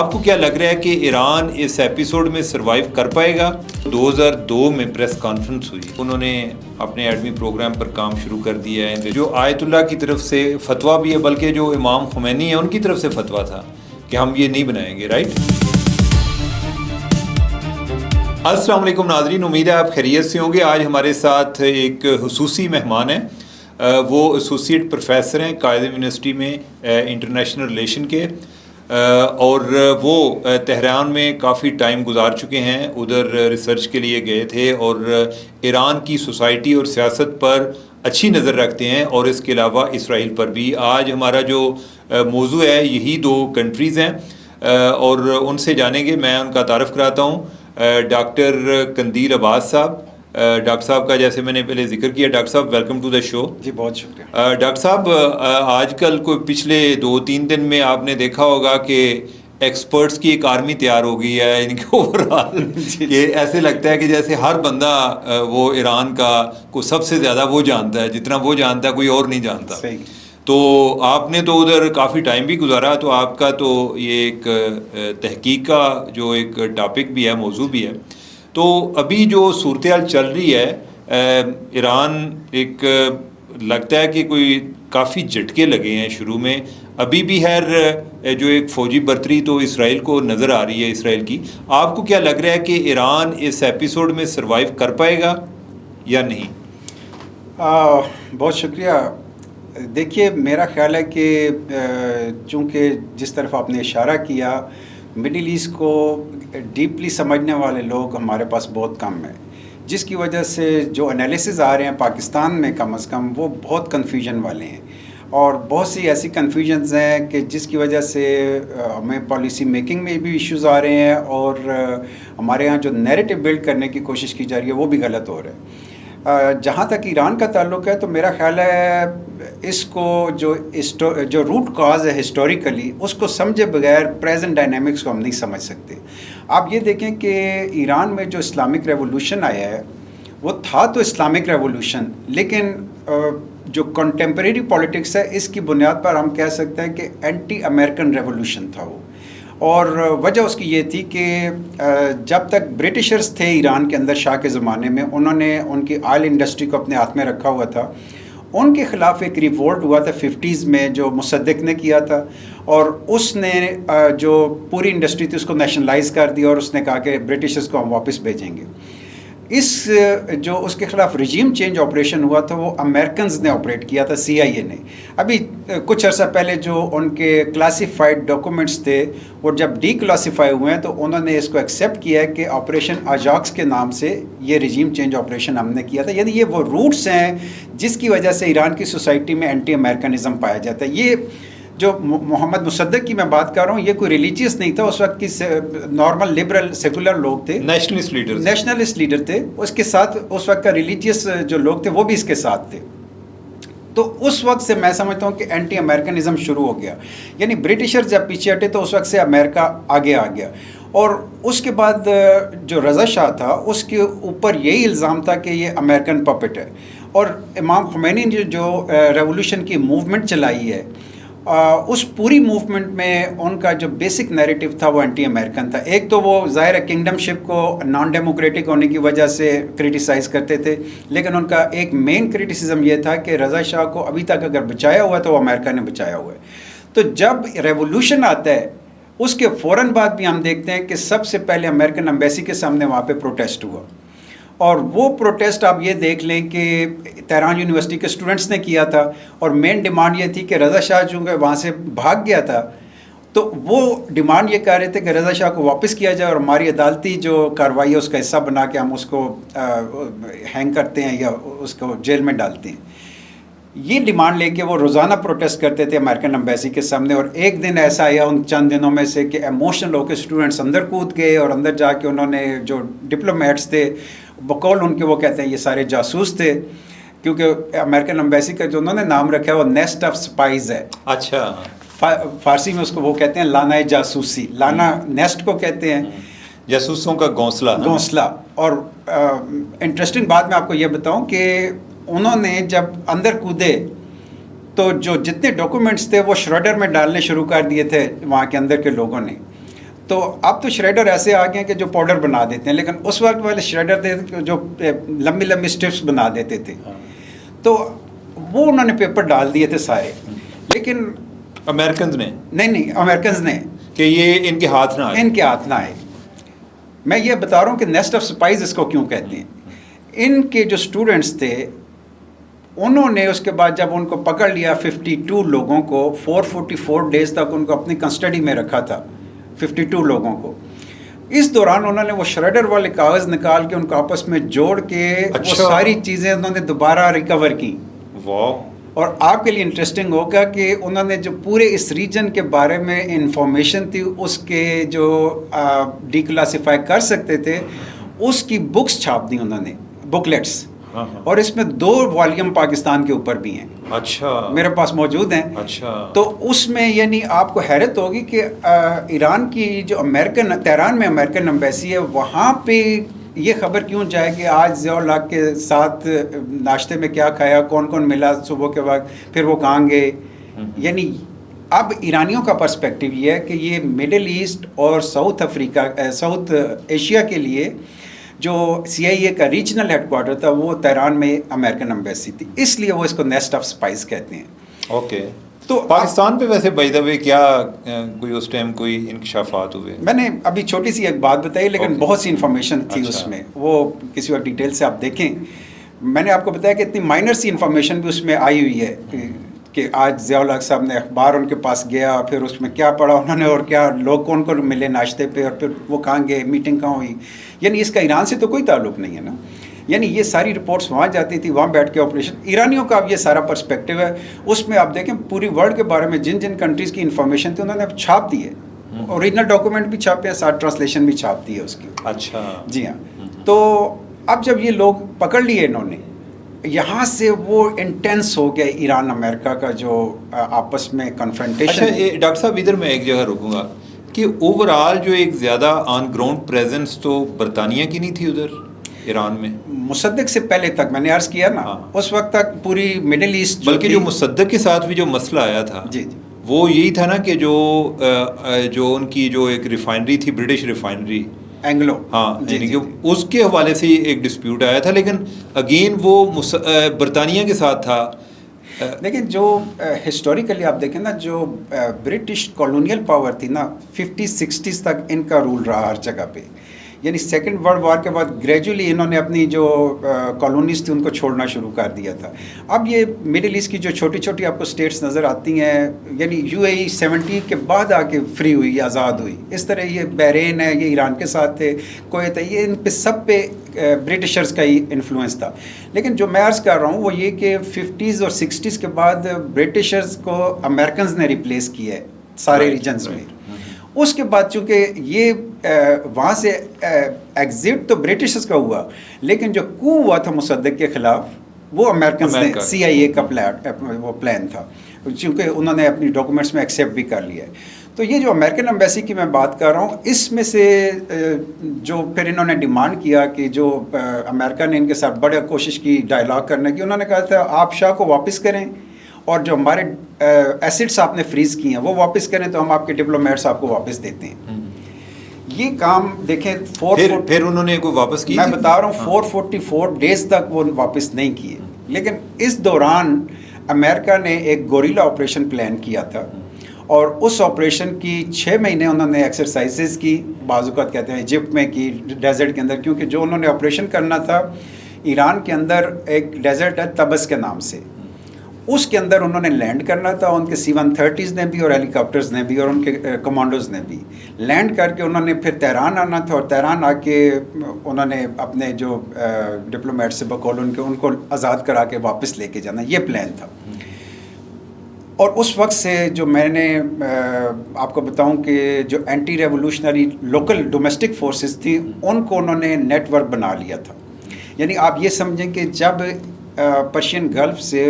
آپ کو کیا لگ رہا ہے کہ ایران اس ایپیسوڈ میں سروائیو کر پائے گا؟ 2002 میں پریس کانفرنس ہوئی، انہوں نے اپنے ایٹمی پروگرام پر کام شروع کر دیا ہے، جو آیت اللہ کی طرف سے فتویٰ بھی ہے، بلکہ جو امام خمینی ہے ان کی طرف سے فتویٰ تھا کہ ہم یہ نہیں بنائیں گے، رائٹ؟ السلام علیکم ناظرین، امید ہے آپ خیریت سے ہوں گے۔ آج ہمارے ساتھ ایک خصوصی مہمان ہیں، وہ ایسوسیٹ پروفیسر ہیں قائد یونیورسٹی میں انٹرنیشنل ریلیشن کے، اور وہ تہران میں کافی ٹائم گزار چکے ہیں، ادھر ریسرچ کے لیے گئے تھے اور ایران کی سوسائٹی اور سیاست پر اچھی نظر رکھتے ہیں، اور اس کے علاوہ اسرائیل پر بھی۔ آج ہمارا جو موضوع ہے یہی دو کنٹریز ہیں، اور ان سے جانیں گے۔ میں ان کا تعارف کراتا ہوں، ڈاکٹر قندیل عباس صاحب۔ ڈاکٹر صاحب کا جیسے میں نے پہلے ذکر کیا، ڈاکٹر صاحب ویلکم ٹو دا شو۔ جی بہت شکریہ۔ ڈاکٹر صاحب، آج کل کوئی پچھلے 2-3 دن میں آپ نے دیکھا ہوگا کہ ایکسپرٹس کی ایک آرمی تیار ہو گئی ہے ان کے اوور آل، یہ ایسے لگتا ہے کہ جیسے ہر بندہ وہ ایران کا کو سب سے زیادہ وہ جانتا ہے، جتنا وہ جانتا ہے کوئی اور نہیں جانتا۔ صحیح۔ تو آپ نے تو ادھر کافی ٹائم بھی گزارا، تو آپ کا تو یہ ایک تحقیق کا جو ایک ٹاپک بھی ہے، موضوع بھی ہے۔ تو ابھی جو صورتحال چل رہی ہے ایران، ایک لگتا ہے کہ کوئی کافی جھٹکے لگے ہیں شروع میں، ابھی بھی خیر جو ایک فوجی برتری تو اسرائیل کو نظر آ رہی ہے اسرائیل کی۔ آپ کو کیا لگ رہا ہے کہ ایران اس ایپیسوڈ میں سروائیو کر پائے گا یا نہیں؟ بہت شکریہ۔ دیکھیے، میرا خیال ہے کہ چونکہ جس طرف آپ نے اشارہ کیا، مڈل ایسٹ کو ڈیپلی سمجھنے والے لوگ ہمارے پاس بہت کم ہیں، جس کی وجہ سے جو انالیسز آ رہے ہیں پاکستان میں کم از کم وہ بہت کنفیوژن والے ہیں، اور بہت سی ایسی کنفیوژنز ہیں کہ جس کی وجہ سے ہمیں پالیسی میکنگ میں بھی ایشوز آ رہے ہیں، اور ہمارے ہاں جو نیریٹو بلڈ کرنے کی کوشش کی جا رہی ہے وہ بھی غلط ہو رہا ہے۔ جہاں تک ایران کا تعلق ہے تو میرا خیال ہے اس کو جو روٹ کاز ہے ہسٹوریکلی، اس کو سمجھے بغیر پریزنٹ ڈائنامکس کو ہم نہیں سمجھ سکتے۔ آپ یہ دیکھیں کہ ایران میں جو اسلامک ریولوشن آیا ہے وہ تھا تو اسلامک ریولوشن، لیکن جو کنٹمپریری پولیٹکس ہے اس کی بنیاد پر ہم کہہ سکتے ہیں کہ اینٹی امریکن ریولوشن تھا وہ، اور وجہ اس کی یہ تھی کہ جب تک برٹشرز تھے ایران کے اندر شاہ کے زمانے میں، انہوں نے ان کی آئل انڈسٹری کو اپنے ہاتھ میں رکھا ہوا تھا۔ ان کے خلاف ایک ریوولٹ ہوا تھا 50s میں جو مصدق نے کیا تھا، اور اس نے جو پوری انڈسٹری تھی اس کو نیشنلائز کر دیا، اور اس نے کہا کہ برٹشرز کو ہم واپس بھیجیں گے۔ جو اس کے خلاف رجیم چینج آپریشن ہوا تھا وہ امریکنز نے آپریٹ کیا تھا، CIA نے۔ ابھی کچھ عرصہ پہلے جو ان کے کلاسیفائڈ ڈاکومنٹس تھے وہ جب ڈی کلاسیفائی ہوئے ہیں تو انہوں نے اس کو ایکسیپٹ کیا ہے کہ آپریشن آجاکس کے نام سے یہ رجیم چینج آپریشن ہم نے کیا تھا۔ یعنی یہ وہ روٹس ہیں جس کی وجہ سے ایران کی سوسائٹی میں اینٹی امریکنزم پایا جاتا ہے۔ یہ جو محمد مصدق کی میں بات کر رہا ہوں، یہ کوئی ریلیجیس نہیں تھا، اس وقت کی نارمل لبرل سیکولر لوگ تھے، نیشنلسٹ لیڈر تھے۔ اس کے ساتھ اس وقت کا ریلیجیس جو لوگ تھے وہ بھی اس کے ساتھ تھے۔ تو اس وقت سے میں سمجھتا ہوں کہ اینٹی امریکنزم شروع ہو گیا، یعنی برٹشر جب پیچھے ہٹے تو اس وقت سے امریکہ آگے آ گیا۔ اور اس کے بعد جو رضا شاہ تھا اس کے اوپر یہی الزام تھا کہ یہ امریکن پپٹ ہے، اور امام خمینی نے جو ریولوشن کی موومنٹ چلائی ہے، اس پوری موومنٹ میں ان کا جو بیسک نیریٹو تھا وہ اینٹی امریکن تھا۔ ایک تو وہ ظاہر ہے کنگڈم شپ کو نان ڈیموکریٹک ہونے کی وجہ سے کرٹیسائز کرتے تھے، لیکن ان کا ایک مین کرٹیسزم یہ تھا کہ رضا شاہ کو ابھی تک اگر بچایا ہوا ہے تو وہ امریکہ نے بچایا ہوا ہے۔ تو جب ریولوشن آتا ہے اس کے فوراً بعد بھی ہم دیکھتے ہیں کہ سب سے پہلے امریکن ایمبیسی کے سامنے وہاں پہ پروٹیسٹ ہوا، اور وہ پروٹیسٹ آپ یہ دیکھ لیں کہ تہران یونیورسٹی کے اسٹوڈنٹس نے کیا تھا، اور مین ڈیمانڈ یہ تھی کہ رضا شاہ چونکہ وہاں سے بھاگ گیا تھا تو وہ ڈیمانڈ یہ کر رہے تھے کہ رضا شاہ کو واپس کیا جائے، اور ہماری عدالتی جو کارروائی ہے اس کا حصہ بنا کے ہم اس کو ہینگ کرتے ہیں یا اس کو جیل میں ڈالتے ہیں۔ یہ ڈیمانڈ لے کے وہ روزانہ پروٹیسٹ کرتے تھے امریکن ایمبیسی کے سامنے، اور ایک دن ایسا آیا ان چند دنوں میں سے کہ ایموشنل ہو کے اسٹوڈنٹس اندر کود گئے، اور اندر جا کے انہوں نے جو ڈپلومیٹس تھے بقول ان کے، وہ کہتے ہیں یہ سارے جاسوس تھے، کیونکہ امریکن ایمبیسی کا جو انہوں نے نام رکھا ہے وہ نیسٹ آف سپائز ہے۔ اچھا، فارسی میں اس کو وہ کہتے ہیں لانا جاسوسی، لانا نیسٹ کو کہتے ہیں، جاسوسوں کا گھونسلہ۔ اور انٹرسٹنگ بات میں آپ کو یہ بتاؤں کہ انہوں نے جب اندر کودے تو جو جتنے ڈاکومنٹس تھے وہ شروڈر میں ڈالنے شروع کر دیے تھے وہاں کے اندر کے لوگوں نے۔ تو اب تو شریڈر ایسے آ گئے ہیں کہ جو پاؤڈر بنا دیتے ہیں، لیکن اس وقت والے شریڈر تھے جو لمبی لمبی اسٹرپس بنا دیتے تھے، تو وہ انہوں نے پیپر ڈال دیے تھے سارے. لیکن امریکنز نے نہیں امریکنز نے کہ یہ ان کے ہاتھ نہ آئے، ان کے ہاتھ نہ آئے. میں یہ بتا رہا ہوں کہ نیسٹ آف سپائز اس کو کیوں کہتے ہیں. ان کے جو اسٹوڈنٹس تھے انہوں نے اس کے بعد جب ان کو پکڑ لیا 52 لوگوں کو 444 ڈیز تک ان کو اپنی کسٹڈی میں رکھا تھا، 52 لوگوں کو. اس دوران انہوں نے وہ شریڈر والے کاغذ نکال کے ان کو آپس میں جوڑ کے وہ ساری چیزیں انہوں نے دوبارہ ریکور کی. واہ. اور آپ کے لیے انٹرسٹنگ ہوگا کہ انہوں نے جو پورے اس ریجن کے بارے میں انفارمیشن تھی اس کے جو ڈی کلاسیفائی کر سکتے تھے اس کی بکس چھاپ دی انہوں نے، بکلیٹس. اور اس میں 2 والیوم پاکستان کے اوپر بھی ہیں. اچھا. میرے پاس موجود ہیں. اچھا. تو اس میں یعنی آپ کو حیرت ہوگی کہ ایران کی جو تہران میں امریکن ایمبیسی ہے وہاں پہ یہ خبر کیوں جائے کہ آج ضیاء الحق کے ساتھ ناشتے میں کیا کھایا، کون کون ملا صبح کے وقت، پھر وہ کہاں گئے. یعنی اب ایرانیوں کا پرسپیکٹیو یہ ہے کہ یہ مڈل ایسٹ اور ساؤتھ ایشیا کے لیے جو CIA کا ریجنل ہیڈ کوارٹر تھا وہ تہران میں امریکن ایمبیسی تھی، اس لیے وہ اس کو نیسٹ آف سپائز کہتے ہیں. اوکے. تو پاکستان پہ ویسے بائی دا وے کیا کوئی اس ٹائم کوئی انکشافات ہوئے؟ میں نے ابھی چھوٹی سی ایک بات بتائی لیکن بہت سی انفارمیشن تھی اس میں، وہ کسی وقت ڈیٹیل سے آپ دیکھیں. میں نے آپ کو بتایا کہ اتنی مائنر سی انفارمیشن بھی اس میں آئی ہوئی ہے کہ آج ضیاء الحق صاحب نے اخبار ان کے پاس گیا، پھر اس میں کیا پڑھا انہوں نے اور کیا لوگ کون کون ملے ناشتے پہ، اور پھر وہ کہاں گئے، میٹنگ کہاں ہوئی. یعنی اس کا ایران سے تو کوئی تعلق نہیں ہے نا. یعنی یہ ساری رپورٹس وہاں جاتی تھی، وہاں بیٹھ کے آپریشن. ایرانیوں کا اب یہ سارا پرسپیکٹیو ہے. اس میں آپ دیکھیں پوری ورلڈ کے بارے میں جن جن کنٹریز کی انفارمیشن تھی انہوں نے چھاپ دی ہے، اوریجنل ڈاکومنٹ بھی چھاپے ہیں، ساتھ ٹرانسلیشن بھی چھاپ دی ہے اس کی. اچھا. جی ہاں. تو اب جب یہ لوگ پکڑ لیے انہوں نے، یہاں سے وہ انٹینس ہو گیا ایران امریکہ کا جو آپس میں کنفرنٹیشن. اچھا ڈاکٹر صاحب ادھر میں ایک جگہ رکوں گا کہ اوور آل جو ایک زیادہ آن گراؤنڈ پریزنس تو برطانیہ کی نہیں تھی ادھر ایران میں؟ مصدق سے پہلے تک میں نے عرض کیا نا، اس وقت تک پوری مڈل ایسٹ، بلکہ جو مصدق کے ساتھ بھی جو مسئلہ آیا تھا جی وہ یہی تھا نا کہ جو ان کی جو ایک ریفائنری تھی، برٹش ریفائنری اینگلو، ہاں یعنی کہ اس کے حوالے سے ایک ڈسپیوٹ آیا تھا، لیکن اگین وہ برطانیہ کے ساتھ تھا. لیکن جو ہسٹوریکلی آپ دیکھیں نا، جو برٹش کالونیل پاور تھی نا 50-60s تک ان کا رول رہا ہر جگہ پہ. یعنی سیکنڈ ورلڈ وار کے بعد گریجولی انہوں نے اپنی جو کالونیز تھی ان کو چھوڑنا شروع کر دیا تھا. اب یہ مڈل ایسٹ کی جو چھوٹی چھوٹی آپ کو اسٹیٹس نظر آتی ہیں، یعنی UAE 70 کے بعد آ کے فری ہوئی، آزاد ہوئی. اس طرح یہ بحرین ہے، یہ ایران کے ساتھ تھے، کویت ہے، یہ ان پہ سب پہ برٹشرز کا ہی انفلوئنس تھا. لیکن جو میں عرض کر رہا ہوں وہ یہ کہ 50s اور 60s کے بعد برٹشرز کو امریکنز نے ریپلیس کیا ہے سارے ریجنز میں. اس کے بعد چونکہ یہ وہاں سے ایگزٹ تو برٹشرز کا ہوا، لیکن جو کو ہوا تھا مصدق کے خلاف وہ امریکنز نے، CIA کا وہ پلان تھا، چونکہ انہوں نے اپنی ڈاکومنٹس میں ایکسیپٹ بھی کر لیا ہے. تو یہ جو امریکن ایمبیسی کی میں بات کر رہا ہوں، اس میں سے جو پھر انہوں نے ڈیمانڈ کیا کہ جو امریکہ نے ان کے ساتھ بڑے کوشش کی ڈائلاگ کرنے کی، انہوں نے کہا تھا آپ شاہ کو واپس کریں اور جو ہمارے ایسٹس آپ نے فریز کیے ہیں وہ واپس کریں تو ہم آپ کے ڈپلومیٹس آپ کو واپس دیتے ہیں. یہ کام دیکھیں پھر انہوں نے کوئی واپس کی، میں بتا رہا ہوں 444 ڈیز تک وہ واپس نہیں کیے. لیکن اس دوران امریکہ نے ایک گوریلا آپریشن پلان کیا تھا، اور اس آپریشن کی 6 مہینے انہوں نے ایکسرسائزز کی، بعض اوقات کہتے ہیں ایجپٹ میں کی، ڈیزرٹ کے اندر، کیونکہ جو انہوں نے آپریشن کرنا تھا ایران کے اندر ایک ڈیزرٹ ہے طبس کے نام سے، اس کے اندر انہوں نے لینڈ کرنا تھا. ان کے C-130s نے بھی اور ہیلی کاپٹرز نے بھی اور ان کے کمانڈوز نے بھی لینڈ کر کے انہوں نے پھر تہران آنا تھا، اور تہران آ کے انہوں نے اپنے جو ڈپلومیٹ سے بقول ان کو آزاد کرا کے واپس لے کے جانا، یہ پلان تھا. اور اس وقت سے جو میں نے آپ کو بتاؤں کہ جو anti revolutionary local domestic forces تھی ان کو انہوں نے نیٹ ورک بنا لیا تھا. یعنی آپ یہ سمجھیں کہ جب پرشین گلف سے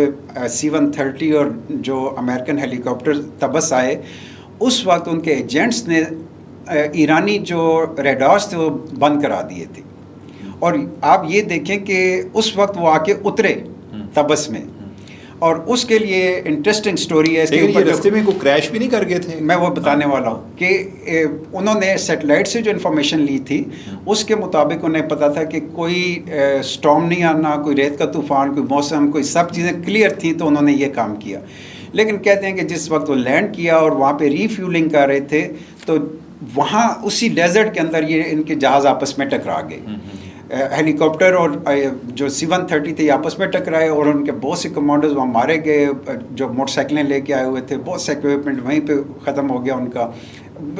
C-130 اور جو امریکن ہیلی کاپٹر طبس آئے، اس وقت ان کے ایجنٹس نے ایرانی جو ریڈارز تھے وہ بند کرا دیے تھے. اور آپ یہ دیکھیں کہ اس وقت وہ آ کے اترے طبس میں. اور اس کے لیے انٹرسٹنگ سٹوری ہے اس کے لیکن یہ اوپر رستے میں کوئی کریش بھی نہیں کر گئے تھے؟ میں وہ بتانے والا ہوں کہ انہوں نے سیٹلائٹ سے جو انفارمیشن لی تھی اس کے مطابق انہیں پتا تھا کہ کوئی سٹارم نہیں آنا، کوئی ریت کا طوفان، کوئی موسم، کوئی سب چیزیں کلیئر تھیں، تو انہوں نے یہ کام کیا. لیکن کہتے ہیں کہ جس وقت وہ لینڈ کیا اور وہاں پہ ری فیولنگ کر رہے تھے تو وہاں اسی ڈیزرٹ کے اندر یہ ان کے جہاز آپس میں ٹکرا گئے. ہیلی کاپٹر اور جو C-130 تھے آپس میں ٹکرائے اور ان کے بہت سے کمانڈرز وہاں مارے گئے. جو موٹر سائیکلیں لے کے آئے ہوئے تھے، بہت سے اکوپمنٹ وہیں پہ ختم ہو گیا ان کا.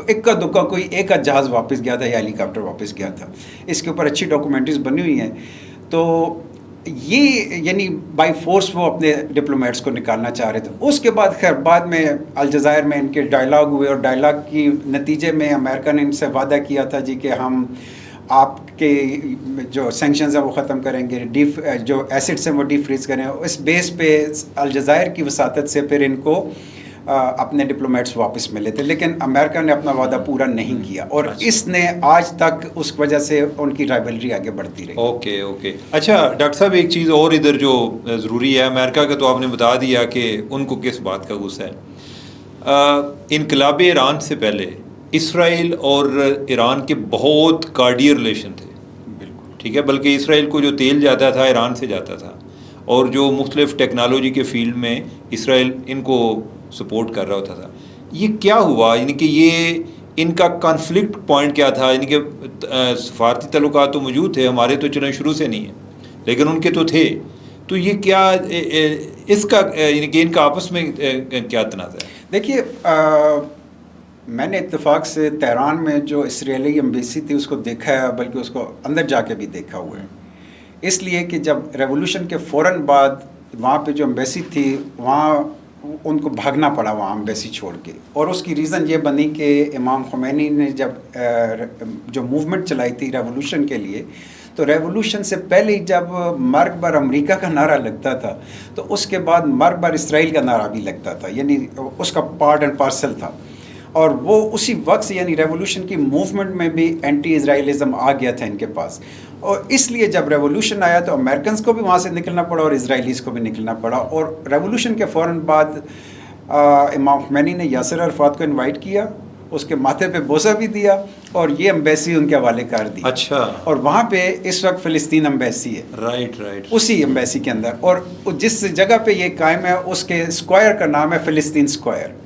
اکا دکا کوئی ایک جہاز واپس گیا تھا یا ہیلی کاپٹر واپس گیا تھا. اس کے اوپر اچھی ڈاکومنٹریز بنی ہوئی ہیں. تو یہ یعنی بائی فورس وہ اپنے ڈپلومیٹس کو نکالنا چاہ رہے تھے. اس کے بعد خیر بعد میں الجزائر میں ان کے ڈائلاگ ہوئے اور ڈائلاگ کی نتیجے میں امریکہ نے ان سے وعدہ کیا تھا جی کہ ہم آپ کے جو سینکشنز ہیں وہ ختم کریں گے، جو ایسڈس ہیں وہ ڈی فریز کریں. اس بیس پہ الجزائر کی وساطت سے پھر ان کو اپنے ڈپلومیٹس واپس ملے تھے. لیکن امریکہ نے اپنا وعدہ پورا نہیں کیا اور اس نے آج تک اس وجہ سے ان کی رائیولری آگے بڑھتی رہی. اوکے. اچھا ڈاکٹر صاحب، ایک چیز اور ادھر جو ضروری ہے، امریکہ کا تو آپ نے بتا دیا کہ ان کو کس بات کا غصہ ہے. انقلاب ایران سے پہلے اسرائیل اور ایران کے بہت کارڈی ریلیشن تھے. بالکل ٹھیک ہے، بلکہ اسرائیل کو جو تیل جاتا تھا ایران سے جاتا تھا، اور جو مختلف ٹیکنالوجی کے فیلڈ میں اسرائیل ان کو سپورٹ کر رہا ہوتا تھا. یہ کیا ہوا؟ یعنی کہ یہ ان کا کانفلکٹ پوائنٹ کیا تھا؟ یعنی کہ سفارتی تعلقات تو موجود تھے، ہمارے تو چلیں شروع سے نہیں ہیں، لیکن ان کے تو تھے. تو یہ کیا اس کا یعنی کہ ان کا آپس میں کیا تنازع ہے؟ دیکھیے، میں نے اتفاق سے تہران میں جو اسرائیلی ایمبیسی تھی اس کو دیکھا ہے، بلکہ اس کو اندر جا کے بھی دیکھا ہوا ہے. اس لیے کہ جب ریولوشن کے فوراً بعد وہاں پہ جو ایمبیسی تھی وہاں ان کو بھاگنا پڑا وہاں ایمبیسی چھوڑ کے. اور اس کی ریزن یہ بنی کہ امام خمینی نے جب جو موومنٹ چلائی تھی ریولوشن کے لیے، تو ریولوشن سے پہلے جب مرگ بر امریکہ کا نعرہ لگتا تھا تو اس کے بعد مرگ بر اسرائیل کا نعرہ بھی لگتا تھا، یعنی اس کا پارٹ اینڈ پارسل تھا. اور وہ اسی وقت سے یعنی ریولوشن کی موومنٹ میں بھی اینٹی اسرائیلزم آ گیا تھا ان کے پاس. اور اس لیے جب ریولوشن آیا تو امریکنز کو بھی وہاں سے نکلنا پڑا اور اسرائیلیز کو بھی نکلنا پڑا. اور ریولوشن کے فوراً بعد امام خمینی نے یاسر عرفات کو انوائٹ کیا، اس کے ماتھے پہ بوسہ بھی دیا اور یہ ایمبیسی ان کے حوالے کر دی. اچھا. اور وہاں پہ اس وقت فلسطین ایمبیسی ہے. رائٹ. اسی ایمبیسی کے اندر، اور جس جگہ پہ یہ قائم ہے اس کے اسکوائر کا نام ہے فلسطین اسکوائر.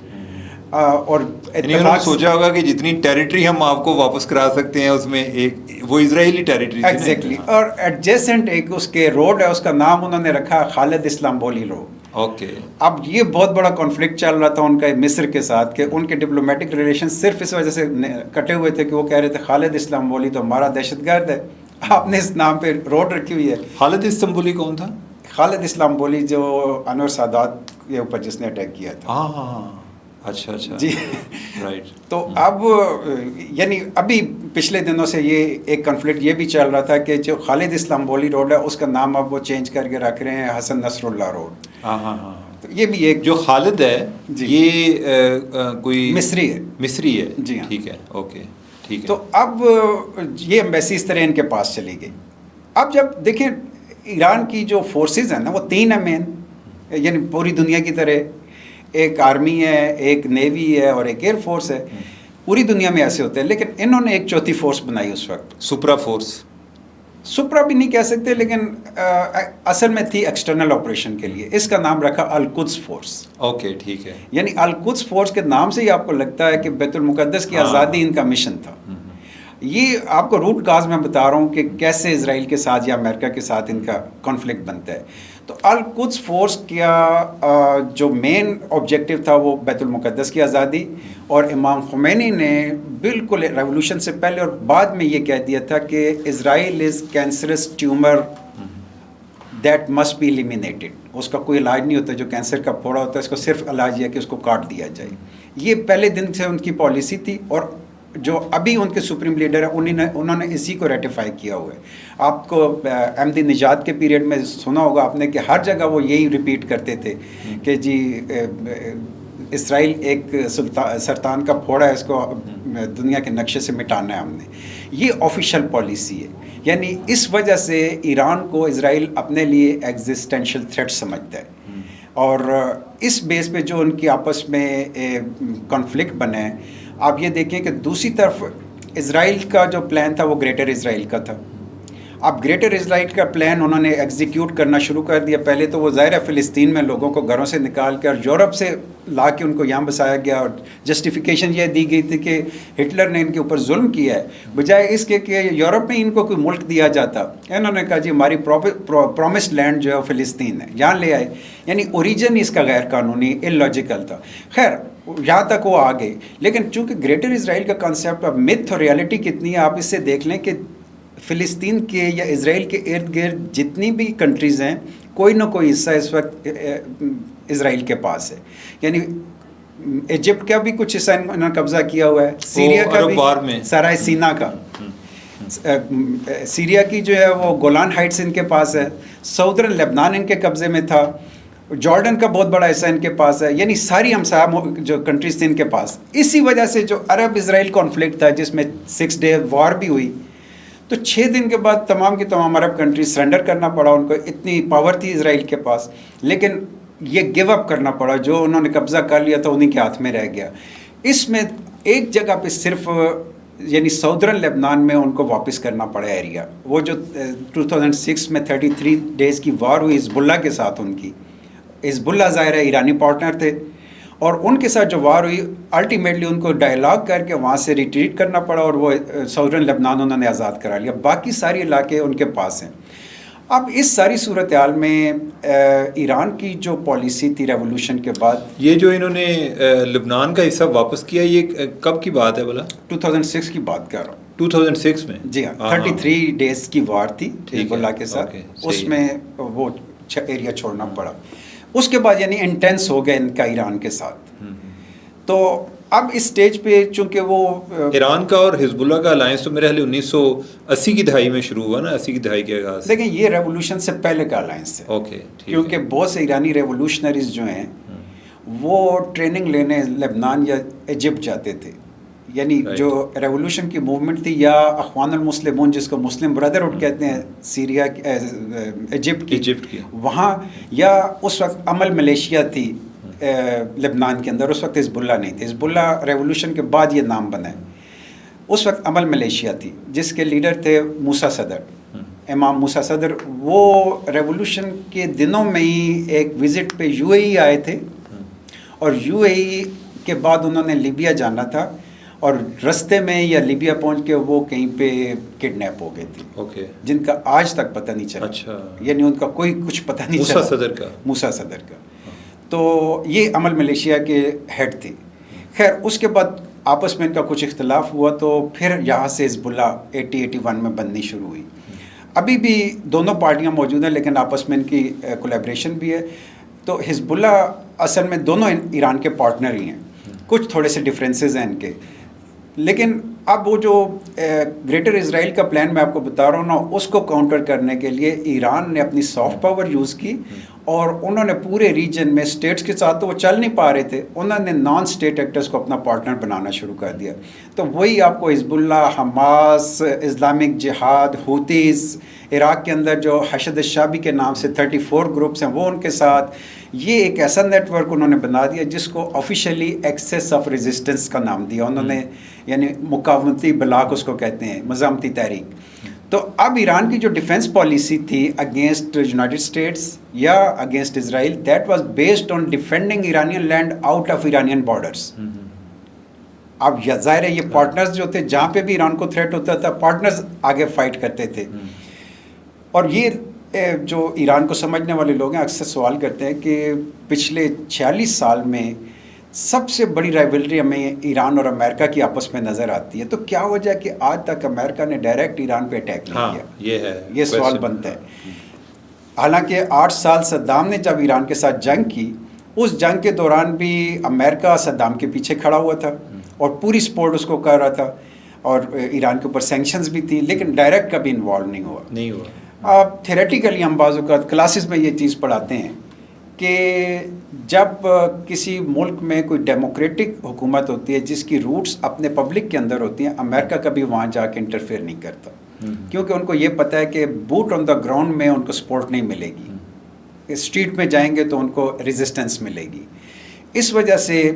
اور انہوں نے سوچا ہوگا کہ جتنی ٹیریٹری ہم آپ کو واپس کرا سکتے ہیں اس میں ایک وہ اسرائیلی ٹیریٹری. ایگزیکٹلی. اور ایڈجیسنٹ ایک اس کے روڈ ہے، اس کا نام انہوں نے رکھا خالد اسلامبولی روڈ. اوکے. اب یہ بہت بڑا کانفلکٹ چل رہا تھا ان کا مصر کے ساتھ کہ ان کے ڈپلومیٹک ریلیشن صرف اس وجہ سے کٹے ہوئے تھے کہ وہ کہہ رہے تھے خالد اسلامبولی تو ہمارا دہشت گرد ہے، آپ نے اس نام پہ روڈ رکھی ہوئی ہے. خالد اسلامبولی کون تھا؟ خالد اسلامبولی جو انور سادات کے اوپر جس نے اٹیک کیا تھا. ہاں. اچھا جی. رائٹ. تو اب یعنی ابھی پچھلے دنوں سے یہ ایک کنفلکٹ یہ بھی چل رہا تھا کہ جو خالد اسلامبولی روڈ ہے اس کا نام اب وہ چینج کر کے رکھ رہے ہیں حسن نصر اللہ روڈ. ہاں. تو یہ بھی ایک جو خالد ہے یہ کوئی مصری ہے. جی. ٹھیک ہے. اوکے. ٹھیک ہے. تو اب یہ ایمبیسی اس طرح ان کے پاس چلی گئی. اب جب دیکھیں ایران کی جو فورسز ہیں نا وہ 3 ہیں مین، یعنی پوری دنیا کی طرح ایک آرمی ہے، ایک نیوی ہے اور ایک ایئر فورس ہے. پوری دنیا میں ایسے ہوتے ہیں، لیکن انہوں نے ایک چوتھی فورس بنائی اس وقت، سپرا فورس. سپرا بھی نہیں کہہ سکتے لیکن اصل میں تھی ایکسٹرنل آپریشن کے لیے. اس کا نام رکھا القدس فورس. اوکے. ٹھیک ہے. یعنی القدس فورس کے نام سے ہی آپ کو لگتا ہے کہ بیت المقدس کی آزادی ان کا مشن تھا. یہ آپ کو روٹ کاز میں بتا رہا ہوں کہ کیسے اسرائیل کے ساتھ یا امریکہ کے ساتھ ان کا کانفلکٹ بنتا ہے. تو القدس فورس کا جو مین آبجیکٹیو تھا وہ بیت المقدس کی آزادی، اور امام خمینی نے بالکل ریولوشن سے پہلے اور بعد میں یہ کہہ دیا تھا کہ Israel is cancerous tumour that must be eliminated. اس کا کوئی علاج نہیں ہوتا، جو کینسر کا پھوڑا ہوتا ہے اس کو صرف علاج یہ کہ اس کو کاٹ دیا جائے. یہ پہلے دن سے ان کی پالیسی تھی، اور جو ابھی ان کے سپریم لیڈر ہیں انہوں نے اسی کو ریٹیفائی کیا ہوا ہے. آپ کو احمدی نژاد کے پیریڈ میں سنا ہوگا آپ نے کہ ہر جگہ وہ یہی ریپیٹ کرتے تھے کہ جی اسرائیل ایک سرطان کا پھوڑا ہے، اس کو دنیا کے نقشے سے مٹانا ہے ہم نے. یہ آفیشیل پالیسی ہے. یعنی اس وجہ سے ایران کو اسرائیل اپنے لیے ایگزسٹینشیل تھریٹ سمجھتا ہے. اور اس بیس پہ جو ان کی آپس میں کانفلکٹ بنا ہے، آپ یہ دیکھیں کہ دوسری طرف اسرائیل کا جو پلان تھا وہ گریٹر اسرائیل کا تھا. اب گریٹر اسرائیل کا پلان انہوں نے ایگزیکیوٹ کرنا شروع کر دیا. پہلے تو وہ ظاہر ہے فلسطین میں لوگوں کو گھروں سے نکال کے اور یورپ سے لا کے ان کو یہاں بسایا گیا، اور جسٹیفیکیشن یہ دی گئی تھی کہ ہٹلر نے ان کے اوپر ظلم کیا ہے، بجائے اس کے کہ یورپ میں ان کو کوئی ملک دیا جاتا. انہوں نے کہا جی ہماری پرومسڈ لینڈ جو ہے وہ فلسطین ہے، یہاں لے آئے. یعنی اوریجن اس کا غیر قانونی اللاجیکل تھا. خیر یہاں تک وہ آ گئے، لیکن چونکہ گریٹر اسرائیل کا کانسیپٹ اب متھ اور ریالٹی کتنی ہے آپ اس سے دیکھ لیں کہ فلسطین کے یا اسرائیل کے ارد گرد جتنی بھی کنٹریز ہیں، کوئی نہ کوئی حصہ اس وقت اسرائیل کے پاس ہے. یعنی ایجپٹ کا بھی کچھ حصہ انہوں نے قبضہ کیا ہوا ہے، سیریا کا بھی، سرائے سینا کا، سیریا کی جو ہے وہ گولان ہائٹس ان کے پاس ہے، سعودرن لبنان ان کے قبضے میں تھا، جارڈن کا بہت بڑا حصہ ان کے پاس ہے. یعنی ساری ہمسایہ جو کنٹریز تھے ان کے پاس. اسی وجہ سے جو عرب اسرائیل کانفلکٹ تھا جس میں 6 ڈے وار بھی ہوئی، تو 6 دن کے بعد تمام کی تمام عرب کنٹریز سرنڈر کرنا پڑا. ان کو اتنی پاور تھی اسرائیل کے پاس، لیکن یہ گیو اپ کرنا پڑا. جو انہوں نے قبضہ کر لیا تھا انہیں کے ہاتھ میں رہ گیا. اس میں ایک جگہ پہ صرف یعنی سعودرن لبنان میں ان کو واپس کرنا پڑا ایریا. وہ جو 2006 میں 33 ڈیز کی وار ہوئی حزب اللہ کے ساتھ، ان کی حزب اللہ ظاہر ہے ایرانی پارٹنر تھے، اور ان کے ساتھ جو وار ہوئی الٹیمیٹلی ان کو ڈائلاگ کر کے وہاں سے ریٹریٹ کرنا پڑا، اور وہ سعودرن لبنان انہوں نے آزاد کرا لیا. باقی سارے علاقے ان کے پاس ہیں. اب اس ساری صورتحال میں ایران کی جو پالیسی تھی ریولوشن کے بعد، یہ جو انہوں نے لبنان کا حصہ واپس کیا، یہ کب کی بات ہے بولا؟ 2006 کی بات کر رہا ہوں. 2006 میں؟ جی ہاں. 33 ڈیز کی وار تھی حزب اللہ کے ساتھ. اس میں وہ ایریا چھوڑنا پڑا. اس کے بعد یعنی انٹینس ہو گیا ان کا ایران کے ساتھ. تو اب اس سٹیج پہ چونکہ وہ ایران کا اور حزب اللہ کا الائنس تو میرے خیال 1980 کی دہائی میں شروع ہوا نا، 80 کی دہائی کے آغاز. لیکن یہ ریولوشن سے پہلے کا الائنس ہے. اوکے. کیونکہ بہت سے ایرانی ریولوشنریز جو ہیں وہ ٹریننگ لینے لبنان یا ایجپٹ جاتے تھے. یعنی جو ریولوشن کی موومنٹ تھی، یا اخوان المسلمون جس کو مسلم بردرہڈ کہتے ہیں سیریا ایجپٹ کی، وہاں، یا اس وقت عمل ملیشیا تھی لبنان کے اندر. اس وقت حزب اللہ نہیں تھے. حزب اللہ ریولوشن کے بعد یہ نام بنا ہے. اس وقت عمل ملیشیا تھی جس کے لیڈر تھے موسیٰ صدر، امام موسیٰ صدر. وہ ریولوشن کے دنوں میں ہی ایک وزٹ پہ یو اے ای آئے تھے، اور یو اے ای کے بعد انہوں نے لیبیا جانا تھا، اور رستے میں یا لیبیا پہنچ کے وہ کہیں پہ کڈنیپ ہو گئے تھے، جن کا آج تک پتہ نہیں چلا. اچھا. یعنی ان کا کوئی کچھ پتہ نہیں چلا. موسیٰ صدر کا. تو یہ عمل ملیشیا کے ہیڈ تھے. خیر اس کے بعد آپس میں ان کا کچھ اختلاف ہوا، تو پھر یہاں سے حزب اللہ 80-81 میں بننی شروع ہوئی. ابھی بھی دونوں پارٹیاں موجود ہیں، لیکن آپس میں ان کی کولیبریشن بھی ہے. تو حزب اللہ اصل میں دونوں ایران کے پارٹنر ہی ہیں. کچھ تھوڑے سے ڈفرینسز ہیں ان کے. لیکن اب وہ جو گریٹر اسرائیل کا پلان میں آپ کو بتا رہا ہوں نا، اس کو کاؤنٹر کرنے کے لیے ایران نے اپنی سافٹ پاور یوز کی، اور انہوں نے پورے ریجن میں اسٹیٹس کے ساتھ تو وہ چل نہیں پا رہے تھے، انہوں نے نان اسٹیٹ ایکٹرز کو اپنا پارٹنر بنانا شروع کر دیا. تو وہی آپ کو حزب اللہ، حماس، اسلامک جہاد، ہوتیز، عراق کے اندر جو حشد الشعبی کے نام سے 34 گروپس ہیں وہ ان کے ساتھ، یہ ایک ایسا نیٹ ورک انہوں نے بنا دیا جس کو آفیشیلی ایکسیس آف ریزسٹنس کا نام دیا انہوں نے. یعنی مقاومتی بلاک اس کو کہتے ہیں، مزاحمتی تحریک. تو اب ایران کی جو ڈیفنس پالیسی تھی اگینسٹ یونائٹڈ اسٹیٹس یا against Israel, that was based on defending Iranian land out of Iranian borders. اب ظاہر ہے یہ پارٹنرز جو تھے، جہاں پہ بھی ایران کو تھریٹ ہوتا تھا پارٹنرز آگے فائٹ کرتے تھے. اور یہ جو ایران کو سمجھنے والے لوگ ہیں اکثر سوال کرتے ہیں کہ پچھلے 46 سال میں سب سے بڑی رائیولری ہمیں ایران اور امریکہ کی آپس میں نظر آتی ہے، تو کیا وجہ ہے کہ آج تک امریکہ نے ڈائریکٹ ایران پہ اٹیک نہیں کیا؟ یہ سوال بنتا ہے. حالانکہ 8 سال صدام نے جب ایران کے ساتھ جنگ کی، اس جنگ کے دوران بھی امریکہ صدام کے پیچھے کھڑا ہوا تھا اور پوری سپورٹ اس کو کر رہا تھا، اور ایران کے اوپر سینکشنز بھی تھی، لیکن ڈائریکٹ کبھی انوالو نہیں ہوا. اب تھیریٹیکلی ہم بعض اوقات کلاسز میں یہ چیز پڑھاتے ہیں کہ جب کسی ملک میں کوئی ڈیموکریٹک حکومت ہوتی ہے جس کی روٹس اپنے پبلک کے اندر ہوتی ہیں، امریکہ کبھی وہاں جا کے انٹرفیئر نہیں کرتا، کیونکہ ان کو یہ پتہ ہے کہ بوٹ آن دا گراؤنڈ میں ان کو سپورٹ نہیں ملے گی. اسٹریٹ میں جائیں گے تو ان کو ریزسٹنس ملے گی. اس وجہ سے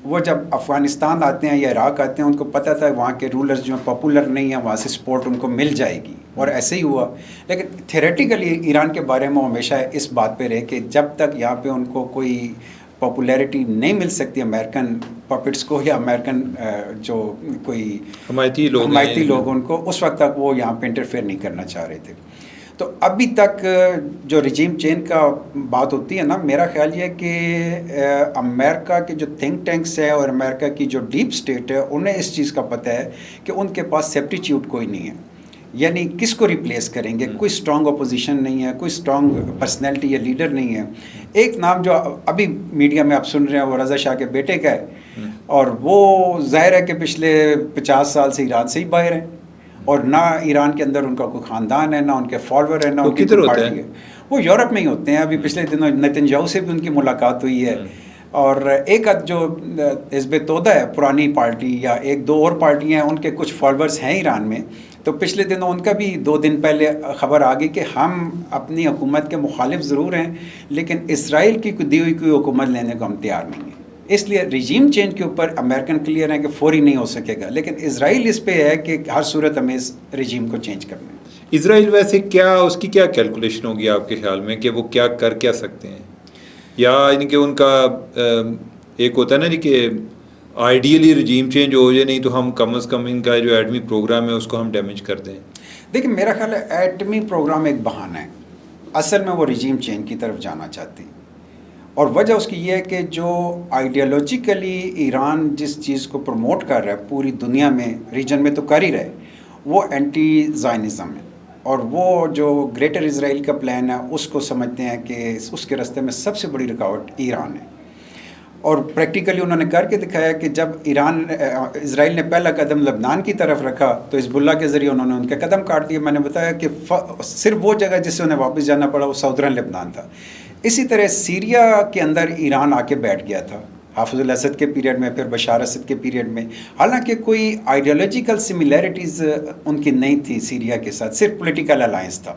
وہ جب افغانستان آتے ہیں یا عراق آتے ہیں ان کو پتہ تھا وہاں کے رولرز جو ہیں پاپولر نہیں ہیں, وہاں سے سپورٹ ان کو مل جائے گی, اور ایسے ہی ہوا. لیکن تھیوریٹیکلی ایران کے بارے میں ہمیشہ اس بات پہ رہے کہ جب تک یہاں پہ ان کو کوئی پاپولیرٹی نہیں مل سکتی امریکن پپٹس کو یا امریکن جو کوئی حمایتی لوگ ان کو, اس وقت تک وہ یہاں پہ انٹرفیئر نہیں کرنا چاہ رہے تھے. تو ابھی تک جو رجیم چینج کا بات ہوتی ہے نا, میرا خیال یہ ہے کہ امریکہ کے جو تھنک ٹینکس ہے اور امریکہ کی جو ڈیپ اسٹیٹ ہے انہیں اس چیز کا پتہ ہے کہ ان کے پاس سبسٹیٹیوٹ کوئی نہیں ہے, یعنی کس کو ریپلیس کریں گے. کوئی اسٹرانگ اپوزیشن نہیں ہے, کوئی اسٹرانگ پرسنالٹی یا لیڈر نہیں ہے. ایک نام جو ابھی میڈیا میں آپ سن رہے ہیں وہ رضا شاہ کے بیٹے کا ہے, اور وہ ظاہر ہے کہ پچھلے 50 سال سے ایران سے ہی باہر ہیں, اور نہ ایران کے اندر ان کا کوئی خاندان ہے, نہ ان کے فالوور ہیں, نہ ان کی پارٹی ہے. وہ یورپ میں ہی ہوتے ہیں. ابھی پچھلے دنوں نتنیاہو سے بھی ان کی ملاقات ہوئی ہے, اور ایک جو حزب تودہ ہے پرانی پارٹی یا ایک دو اور پارٹیاں ہیں ان کے کچھ فالوورز ہیں ایران میں. تو پچھلے دنوں ان کا بھی 2 دن پہلے خبر آ گئی کہ ہم اپنی حکومت کے مخالف ضرور ہیں لیکن اسرائیل کی دی ہوئی کوئی حکومت لینے کو ہم تیار نہیں ہیں. اس لیے رجیم چینج کے اوپر امریکن کلیئر ہے کہ فوری نہیں ہو سکے گا, لیکن اسرائیل اس پہ ہے کہ ہر صورت ہمیں اس رجیم کو چینج کرنا ہے. اسرائیل ویسے کیا اس کی کیا کیلکولیشن ہوگی آپ کے خیال میں کہ وہ کیا سکتے ہیں, یا ان کے ان کا ایک ہوتا ہے نا جی کہ آئیڈیلی رجیم چینج ہو جائے, نہیں تو ہم کم از کم ان کا جو ایٹمی پروگرام ہے اس کو ہم ڈیمیج کر دیں. دیکھیں میرا خیال ہے ایٹمی پروگرام ایک بہانہ ہے, اصل میں وہ رجیم چینج کی طرف جانا چاہتی ہیں, اور وجہ اس کی یہ ہے کہ جو آئیڈیالوجیکلی ایران جس چیز کو پروموٹ کر رہا ہے پوری دنیا میں, ریجن میں تو کر ہی رہے, وہ اینٹی زائنزم ہے, اور وہ جو گریٹر اسرائیل کا پلان ہے اس کو سمجھتے ہیں کہ اس کے راستے میں سب سے بڑی رکاوٹ ایران ہے. اور پریکٹیکلی انہوں نے کر کے دکھایا کہ جب اسرائیل نے پہلا قدم لبنان کی طرف رکھا تو حزب اللہ کے ذریعے انہوں نے ان کے قدم کاٹ دیے. میں نے بتایا کہ صرف وہ جگہ جس سے انہیں واپس جانا پڑا وہ ساؤدرن لبنان تھا. اسی طرح سیریا کے اندر ایران آ کے بیٹھ گیا تھا حافظ الاسد کے پیریڈ میں, پھر بشار اسد کے پیریڈ میں, حالانکہ کوئی آئیڈیالوجیکل سملیرٹیز ان کی نہیں تھی سیریا کے ساتھ, صرف پولیٹیکل الائنس تھا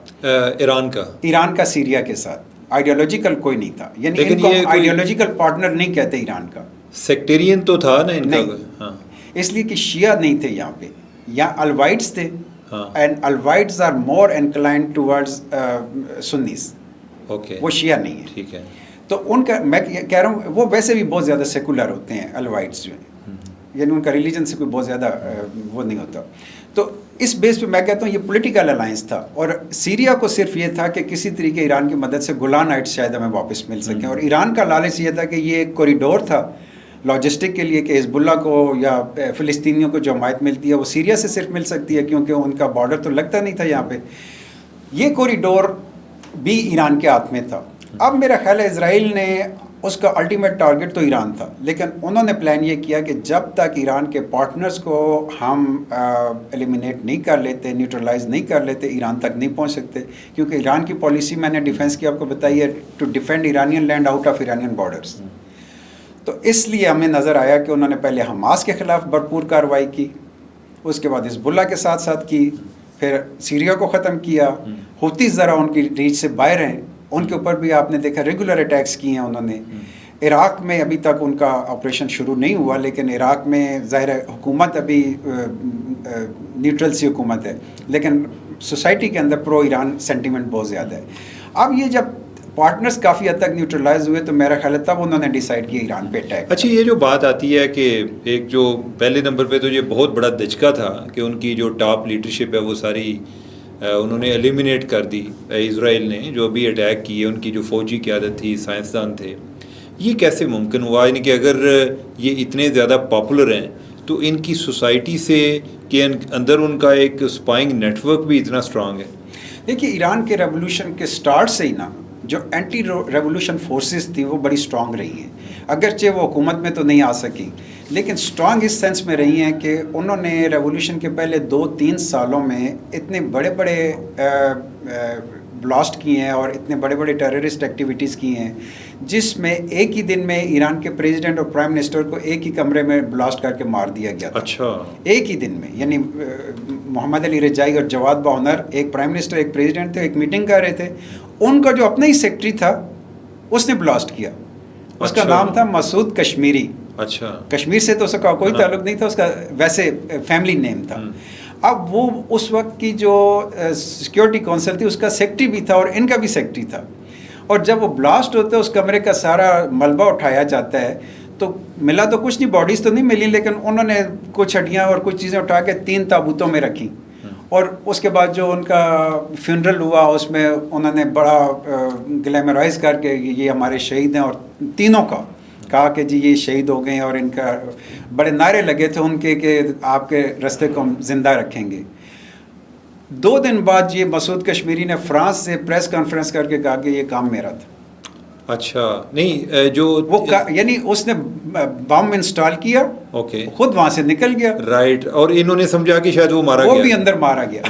ایران کا سیریا کے ساتھ, آئیڈیالوجیکل کوئی نہیں تھا. یعنی ان کو آئیڈیالوجیکل پارٹنر نہیں کہتے ایران کا, سیکٹیرین تو تھا نا ان کا, اس لیے کہ شیعہ نہیں تھے یہاں پہ, یہاں الوائٹس تھے, and Alawites are more inclined towards Sunnis, وہ شیعہ نہیں ہے. ٹھیک ہے. تو ان کا میں کہہ رہا ہوں وہ ویسے بھی بہت زیادہ سیکولر ہوتے ہیں الوائٹس جو ہیں, یعنی ان کا ریلیجن سے کوئی بہت زیادہ وہ نہیں ہوتا. تو اس بیس پہ میں کہتا ہوں یہ پولیٹیکل الائنس تھا, اور سیریا کو صرف یہ تھا کہ کسی طریقے ایران کی مدد سے گولان ہائٹس شاید ہمیں واپس مل سکیں, اور ایران کا لالچ یہ تھا کہ یہ ایک کوریڈور تھا لاجسٹک کے لیے کہ حزب اللہ کو یا فلسطینیوں کو جو حمایت ملتی ہے وہ سیریا سے صرف مل سکتی ہے کیونکہ ان کا بارڈر تو لگتا نہیں تھا یہاں پہ. یہ کوریڈور بھی ایران کے ہاتھ میں تھا. اب میرا خیال ہے اسرائیل نے اس کا الٹیمیٹ ٹارگٹ تو ایران تھا, لیکن انہوں نے پلان یہ کیا کہ جب تک ایران کے پارٹنرز کو ہم ایلیمینیٹ نہیں کر لیتے, نیوٹرلائز نہیں کر لیتے, ایران تک نہیں پہنچ سکتے, کیونکہ ایران کی پالیسی میں نے ڈیفنس کی آپ کو بتائی ہے to defend Iranian land out of Iranian borders. تو اس لیے ہمیں نظر آیا کہ انہوں نے پہلے حماس کے خلاف بھرپور کارروائی کی, اس کے بعد حزب اللہ کے ساتھ ساتھ کی, پھر سیریا کو ختم کیا. ہوتیز ذرا ان کی ریچ سے باہر ہیں, ان کے اوپر بھی آپ نے دیکھا ریگولر اٹیکس کیے ہیں انہوں نے. عراق میں ابھی تک ان کا آپریشن شروع نہیں ہوا, لیکن عراق میں ظاہر حکومت ابھی نیوٹرل سی حکومت ہے, لیکن سوسائٹی کے اندر پرو ایران سینٹیمنٹ بہت زیادہ ہے. اب یہ جب پارٹنرز کافی حد تک نیوٹرلائز ہوئے تو میرا خیال ہے تب انہوں نے ڈیسائیڈ کیا ایران پہ اٹیک. اچھا, یہ جو بات آتی ہے کہ ایک جو پہلے نمبر پہ تو یہ بہت بڑا دھچکا تھا کہ ان کی جو ٹاپ لیڈرشپ ہے وہ ساری انہوں نے ایلیمینیٹ کر دی اسرائیل نے, جو بھی اٹیک کیے ان کی جو فوجی قیادت تھی, سائنسدان تھے. یہ کیسے ممکن ہوا, یعنی کہ اگر یہ اتنے زیادہ پاپولر ہیں تو ان کی سوسائٹی سے کے اندر ان کا ایک اسپائنگ نیٹ ورک بھی اتنا اسٹرانگ ہے. دیکھیے ایران کے ریولوشن کے سٹارٹ سے ہی نا جو اینٹی ریولوشن فورسز تھیں وہ بڑی اسٹرانگ رہی ہیں, اگرچہ وہ حکومت میں تو نہیں آ سکی, لیکن اسٹرانگ اس سینس میں رہی ہیں کہ انہوں نے ریولوشن کے پہلے 2-3 سالوں میں اتنے بڑے بڑے بلاسٹ کیے ہیں اور اتنے بڑے بڑے ٹیررسٹ ایکٹیویٹیز کی ہیں، جس میں ایک ہی دن میں ایران کے پریزیڈنٹ اور پرائم منسٹر کو ایک ہی کمرے میں بلاسٹ کر کے مار دیا گیا تھا. اچھا. ایک ہی دن میں. یعنی محمد علی رجائی اور جواد باہنر، ایک پرائم منسٹر ایک پریزیڈنٹ تھے، ایک میٹنگ کر رہے تھے، ان کا جو اپنا ہی سیکرٹری تھا اس نے بلاسٹ کیا. اس کا نام تھا مسعود کشمیری. اچھا. کشمیر سے تو اس کا کوئی تعلق نہیں تھا، اس کا ویسے فیملی نیم تھا. اب وہ اس وقت کی جو سیکیورٹی کونسل تھی اس کا سیکرٹری بھی تھا اور ان کا بھی سیکرٹری تھا. اور جب وہ بلاسٹ ہوتا ہے اس کمرے کا سارا ملبہ اٹھایا جاتا ہے تو ملا تو کچھ نہیں، باڈیز تو نہیں ملی، لیکن انہوں نے کچھ ہڈیاں اور کچھ چیزیں اٹھا کے 3 تابوتوں میں رکھی. اور اس کے بعد جو ان کا فیونرل ہوا اس میں انہوں نے بڑا گلیمرائز کر کے یہ ہمارے شہید ہیں، اور تینوں کا کہا کہ جی یہ شہید ہو گئے ہیں، اور ان کا بڑے نعرے لگے تھے ان کے کہ آپ کے رستے کو ہم زندہ رکھیں گے. 2 دن بعد یہ مسعود کشمیری نے فرانس سے پریس کانفرنس کر کے کہا کہ یہ کام میرا تھا. اچھا. نہیں جو وہ یعنی اس نے بم انسٹال کیا، اوکے، خود وہاں سے نکل گیا. رائٹ. اور انہوں نے سمجھا کہ شاید وہ مارا گیا، وہ بھی اندر مارا گیا.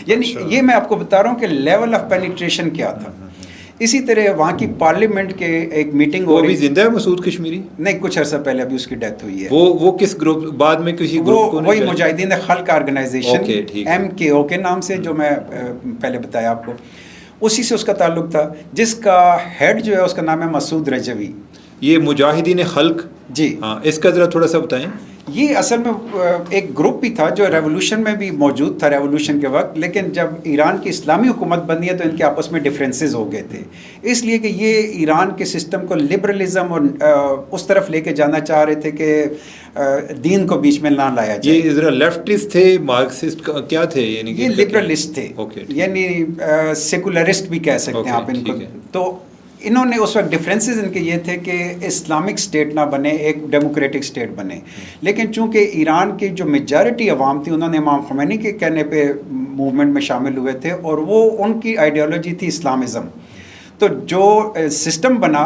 یعنی یہ میں آپ کو بتا رہا ہوں کہ لیول آف پینیٹریشن کیا تھا. اسی طرح وہاں کی پارلیمنٹ کے ایک میٹنگ ہو وہ رہی. بھی زندہ ہے مسعود کشمیری؟ نہیں، کچھ عرصہ پہلے ابھی اس کی ڈیتھ ہوئی ہے. وہ کس گروپ، بعد میں کسی گروپ کو؟ وہی مجاہدین خلق آرگنائزیشن MKO کے نام سے، جو میں پہلے بتایا آپ کو، اسی سے اس کا تعلق تھا، جس کا ہیڈ جو ہے اس کا نام ہے مسعود رجوی. یہ مجاہدین خلق، جی ہاں، اس کا ذرا تھوڑا سا بتائیں. یہ اصل میں ایک گروپ بھی تھا جو ریولوشن میں بھی موجود تھا ریولوشن کے وقت، لیکن جب ایران کی اسلامی حکومت بنی ہے تو ان کے آپس میں ڈفرینسز ہو گئے تھے، اس لیے کہ یہ ایران کے سسٹم کو لبرلزم اور اس طرف لے کے جانا چاہ رہے تھے کہ دین کو بیچ میں نہ لایا جائے. یہ ذرا لیفٹسٹ تھے، مارکسسٹ کیا تھے؟ یعنی یہ لبرلسٹ تھے، یعنی سیکولرسٹ بھی کہہ سکتے ہیں آپ ان کو. تو انہوں نے اس وقت ڈفرینسز ان کے یہ تھے کہ اسلامک اسٹیٹ نہ بنے، ایک ڈیموکریٹک اسٹیٹ بنے. لیکن چونکہ ایران کی جو میجارٹی عوام تھی انہوں نے امام خمینی کے کہنے پہ موومنٹ میں شامل ہوئے تھے، اور وہ ان کی آئیڈیالوجی تھی اسلامزم. تو جو سسٹم بنا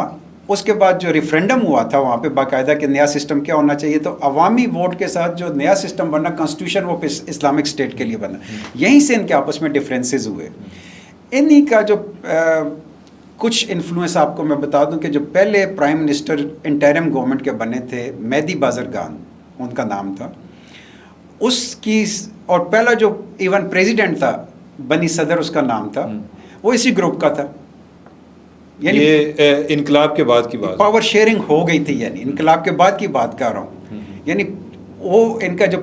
اس کے بعد جو ریفرینڈم ہوا تھا وہاں پہ باقاعدہ کہ نیا سسٹم کیا ہونا چاہیے، تو عوامی ووٹ کے ساتھ جو نیا سسٹم بنا کانسٹیٹیوشن، وہ اسلامک اسٹیٹ کے لیے بنا. یہیں سے ان کے آپس میں ڈفرینسز ہوئے. انہی کا جو کچھ انفلوئنس آپ کو میں بتا دوں کہ جو پہلے پرائم منسٹر انٹرم گورنمنٹ کے بنے تھے، مہدی بازرگان ان کا نام تھا، اس کی، اور پہلا جو ایون پریزیڈنٹ تھا بنی صدر اس کا نام تھا، وہ اسی گروپ کا تھا. یعنی یہ انقلاب کے بعد کی بات، پاور شیئرنگ ہو گئی تھی، یعنی انقلاب کے بعد کی بات کر رہا ہوں. یعنی وہ ان کا جو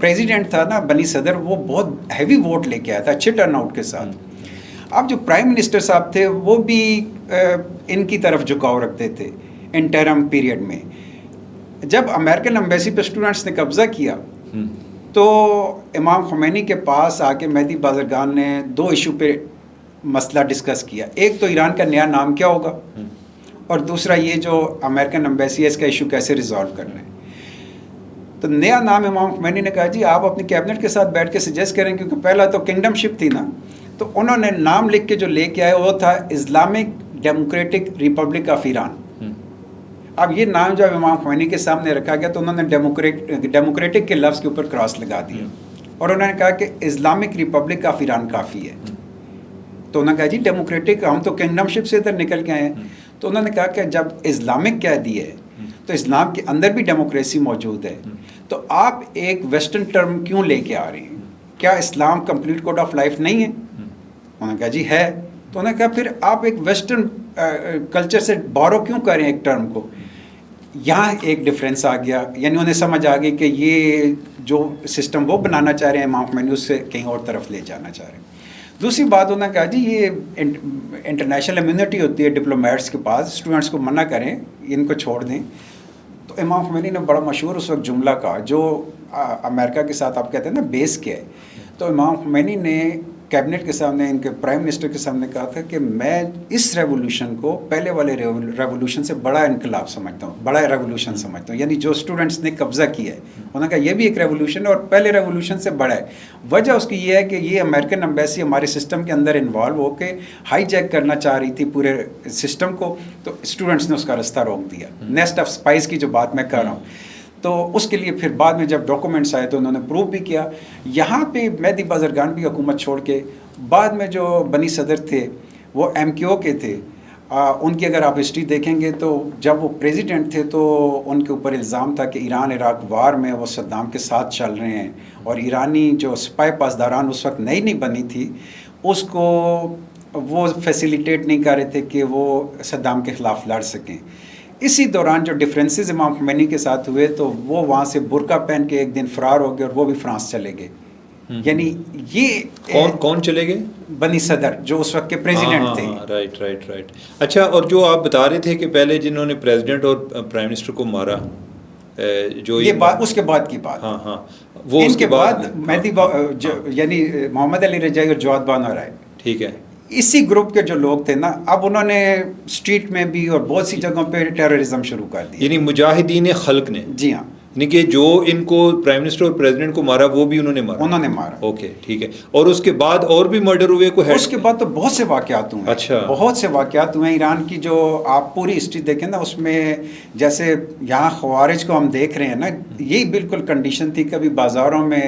پریزیڈنٹ تھا نا بنی صدر، وہ بہت ہیوی ووٹ لے کے آیا تھا، اچھے ٹرن آؤٹ کے ساتھ. اب جو پرائم منسٹر صاحب تھے وہ بھی ان کی طرف جھکاؤ رکھتے تھے انٹرم پیریڈ میں. جب امریکن ایمبیسی پہ اسٹوڈنٹس نے قبضہ کیا تو امام خمینی کے پاس آ کے مہدی بازرگان نے 2 ایشو پہ مسئلہ ڈسکس کیا. ایک تو ایران کا نیا نام کیا ہوگا، اور دوسرا یہ جو امریکن ایمبیسی ہے اس کا ایشو کیسے ریزالو کرنا ہے. تو نیا نام امام خمینی نے کہا جی آپ اپنی کیبنٹ کے ساتھ بیٹھ کے سجیسٹ کریں، کیونکہ پہلا تو کنگڈم شپ تھی نا. تو انہوں نے نام لکھ کے جو لے کے آئے وہ تھا Islamic democratic republic of Iran. اب یہ نام جب امام خمینی کے سامنے رکھا گیا تو انہوں نے ڈیموکریٹک کے لفظ کے اوپر کراس لگا دیا، اور انہوں نے کہا کہ اسلامک ریپبلک آف ایران کافی ہے. تو انہوں نے کہا جی ڈیموکریٹک، ہم تو کنگڈم شپ سے ادھر نکل کے آئے ہیں. تو انہوں نے کہا کہ جب اسلامک کہہ دیے تو اسلام کے اندر بھی ڈیموکریسی موجود ہے، تو آپ ایک ویسٹرن ٹرم کیوں لے کے آ رہے ہیں؟ کیا اسلام کمپلیٹ کوڈ آف لائف نہیں ہے؟ انہوں نے کہا جی ہے. تو انہوں نے کہا پھر آپ ایک ویسٹرن کلچر سے بورو کیوں کریں ایک ٹرم کو؟ یہاں ایک ڈفرینس آ گیا، یعنی انہیں سمجھ آ گئی کہ یہ جو سسٹم وہ بنانا چاہ رہے ہیں امام خمینی اس سے کہیں اور طرف لے جانا چاہ رہے ہیں. دوسری بات انہوں نے کہا جی یہ انٹرنیشنل امیونٹی ہوتی ہے ڈپلومیٹس کے پاس، اسٹوڈنٹس کو منع کریں، ان کو چھوڑ دیں. تو امام خمینی نے بڑا مشہور اس وقت جملہ کہا جو امریکہ کے ساتھ آپ کہتے ہیں نا بیس کیا ہے. تو امام خمینی نے کیبنٹ کے سامنے، ان کے پرائم منسٹر کے سامنے کہا تھا کہ میں اس ریولوشن کو پہلے والے ریولوشن سے بڑا انقلاب سمجھتا ہوں، بڑا ریولوشن سمجھتا ہوں. یعنی جو اسٹوڈنٹس نے قبضہ کیا ہے انہوں نے کہا یہ بھی ایک ریولوشن ہے اور پہلے ریولوشن سے بڑا ہے. وجہ اس کی یہ ہے کہ یہ امریکن ایمبیسی ہمارے سسٹم کے اندر انوالو ہو کے ہائی جیک کرنا چاہ رہی تھی پورے سسٹم کو، تو اسٹوڈنٹس نے اس کا رستہ روک دیا. نیسٹ آف اسپائس کی جو بات میں کر رہا ہوں، تو اس کے لیے پھر بعد میں جب ڈاکومنٹس آئے تو انہوں نے پروو بھی کیا. یہاں پہ مہدی بازرگان بھی حکومت چھوڑ کے بعد میں جو بنی صدر تھے وہ MKO کے تھے. ان کی اگر آپ ہسٹری دیکھیں گے تو جب وہ پریزیڈنٹ تھے تو ان کے اوپر الزام تھا کہ ایران عراق وار میں وہ صدام کے ساتھ چل رہے ہیں, اور ایرانی جو سپاہی پاسداران اس وقت نئی بنی تھی اس کو وہ فیسیلیٹیٹ نہیں کر رہے تھے کہ وہ صدام کے خلاف لڑ سکیں. اسی دوران جو ڈفرینسز امام خمینی کے ساتھ ہوئے تو وہ وہاں سے برقع پہن کے ایک دن فرار ہو گئے اور وہ بھی فرانس چلے گئے. یعنی یہ کون چلے گئے؟ بنی صدر جو اس وقت کے پریزیڈنٹ تھے. رائٹ. اچھا, اور جو آپ بتا رہے تھے کہ پہلے جنہوں نے پریزیڈنٹ اور پرائم منسٹر کو مارا, جو یہ بات اس کے بعد کی بات, ہاں وہ ان کے بعد مہدی یعنی محمد علی رجائی اور جواد بانو رائے, ٹھیک ہے, اسی گروپ کے جو لوگ تھے نا, اب انہوں نے اسٹریٹ میں بھی اور بہت سی جگہوں پہ ٹیررزم شروع کر دیا. یعنی مجاہدین خلق نے, جی ہاں, یعنی کہ جو ان کو پرائم منسٹر اور پریزیڈنٹ کو مارا وہ بھی انہوں نے مارا. اوکے, ٹھیک ہے. اور اس کے بعد اور بھی مرڈر ہوئے کوئی؟ اس کے بعد تو بہت سے واقعات ہوئے. اچھا, بہت سے واقعات ہوئے ایران کی. جو آپ پوری ہسٹری دیکھیں نا, اس میں جیسے یہاں خوارج کو ہم دیکھ رہے ہیں نا, یہی بالکل کنڈیشن تھی. کبھی بازاروں میں,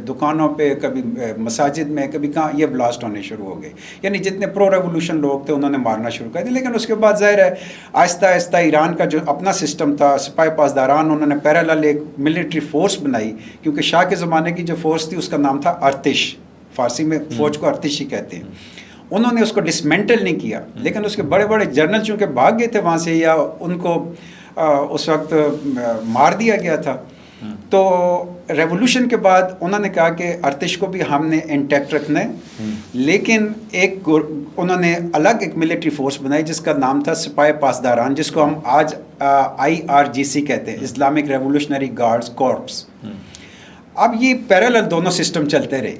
دکانوں پہ, کبھی مساجد میں, کبھی کہاں, یہ بلاسٹ ہونے شروع ہو گئے. یعنی جتنے پرو ریولوشن لوگ تھے انہوں نے مارنا شروع کر دیا. لیکن اس کے بعد ظاہر ہے آہستہ آہستہ ایران کا جو اپنا سسٹم تھا, سپاہی پاسداران, انہوں نے پیرالل ایک ملٹری فورس بنائی, کیونکہ شاہ کے زمانے کی جو فورس تھی اس کا نام تھا ارتش, فارسی میں فوج کو ارتش ہی کہتے ہیں. انہوں نے اس کو ڈسمینٹل نہیں کیا, لیکن اس کے بڑے بڑے جنرل چونکہ بھاگ گئے تھے وہاں سے, یا ان کو اس وقت مار دیا گیا تھا. تو ریولوشن کے بعد انہوں نے کہا کہ ارتش کو بھی ہم نے انٹیکٹ رکھنا ہے, لیکن ایک انہوں نے الگ ایک ملٹری فورس بنائی جس کا نام تھا سپاہی پاسداران, جس کو ہم آج IRGC کہتے ہیں, اسلامک ریولوشنری گارڈز کارپس. اب یہ پیرالل دونوں سسٹم چلتے رہے,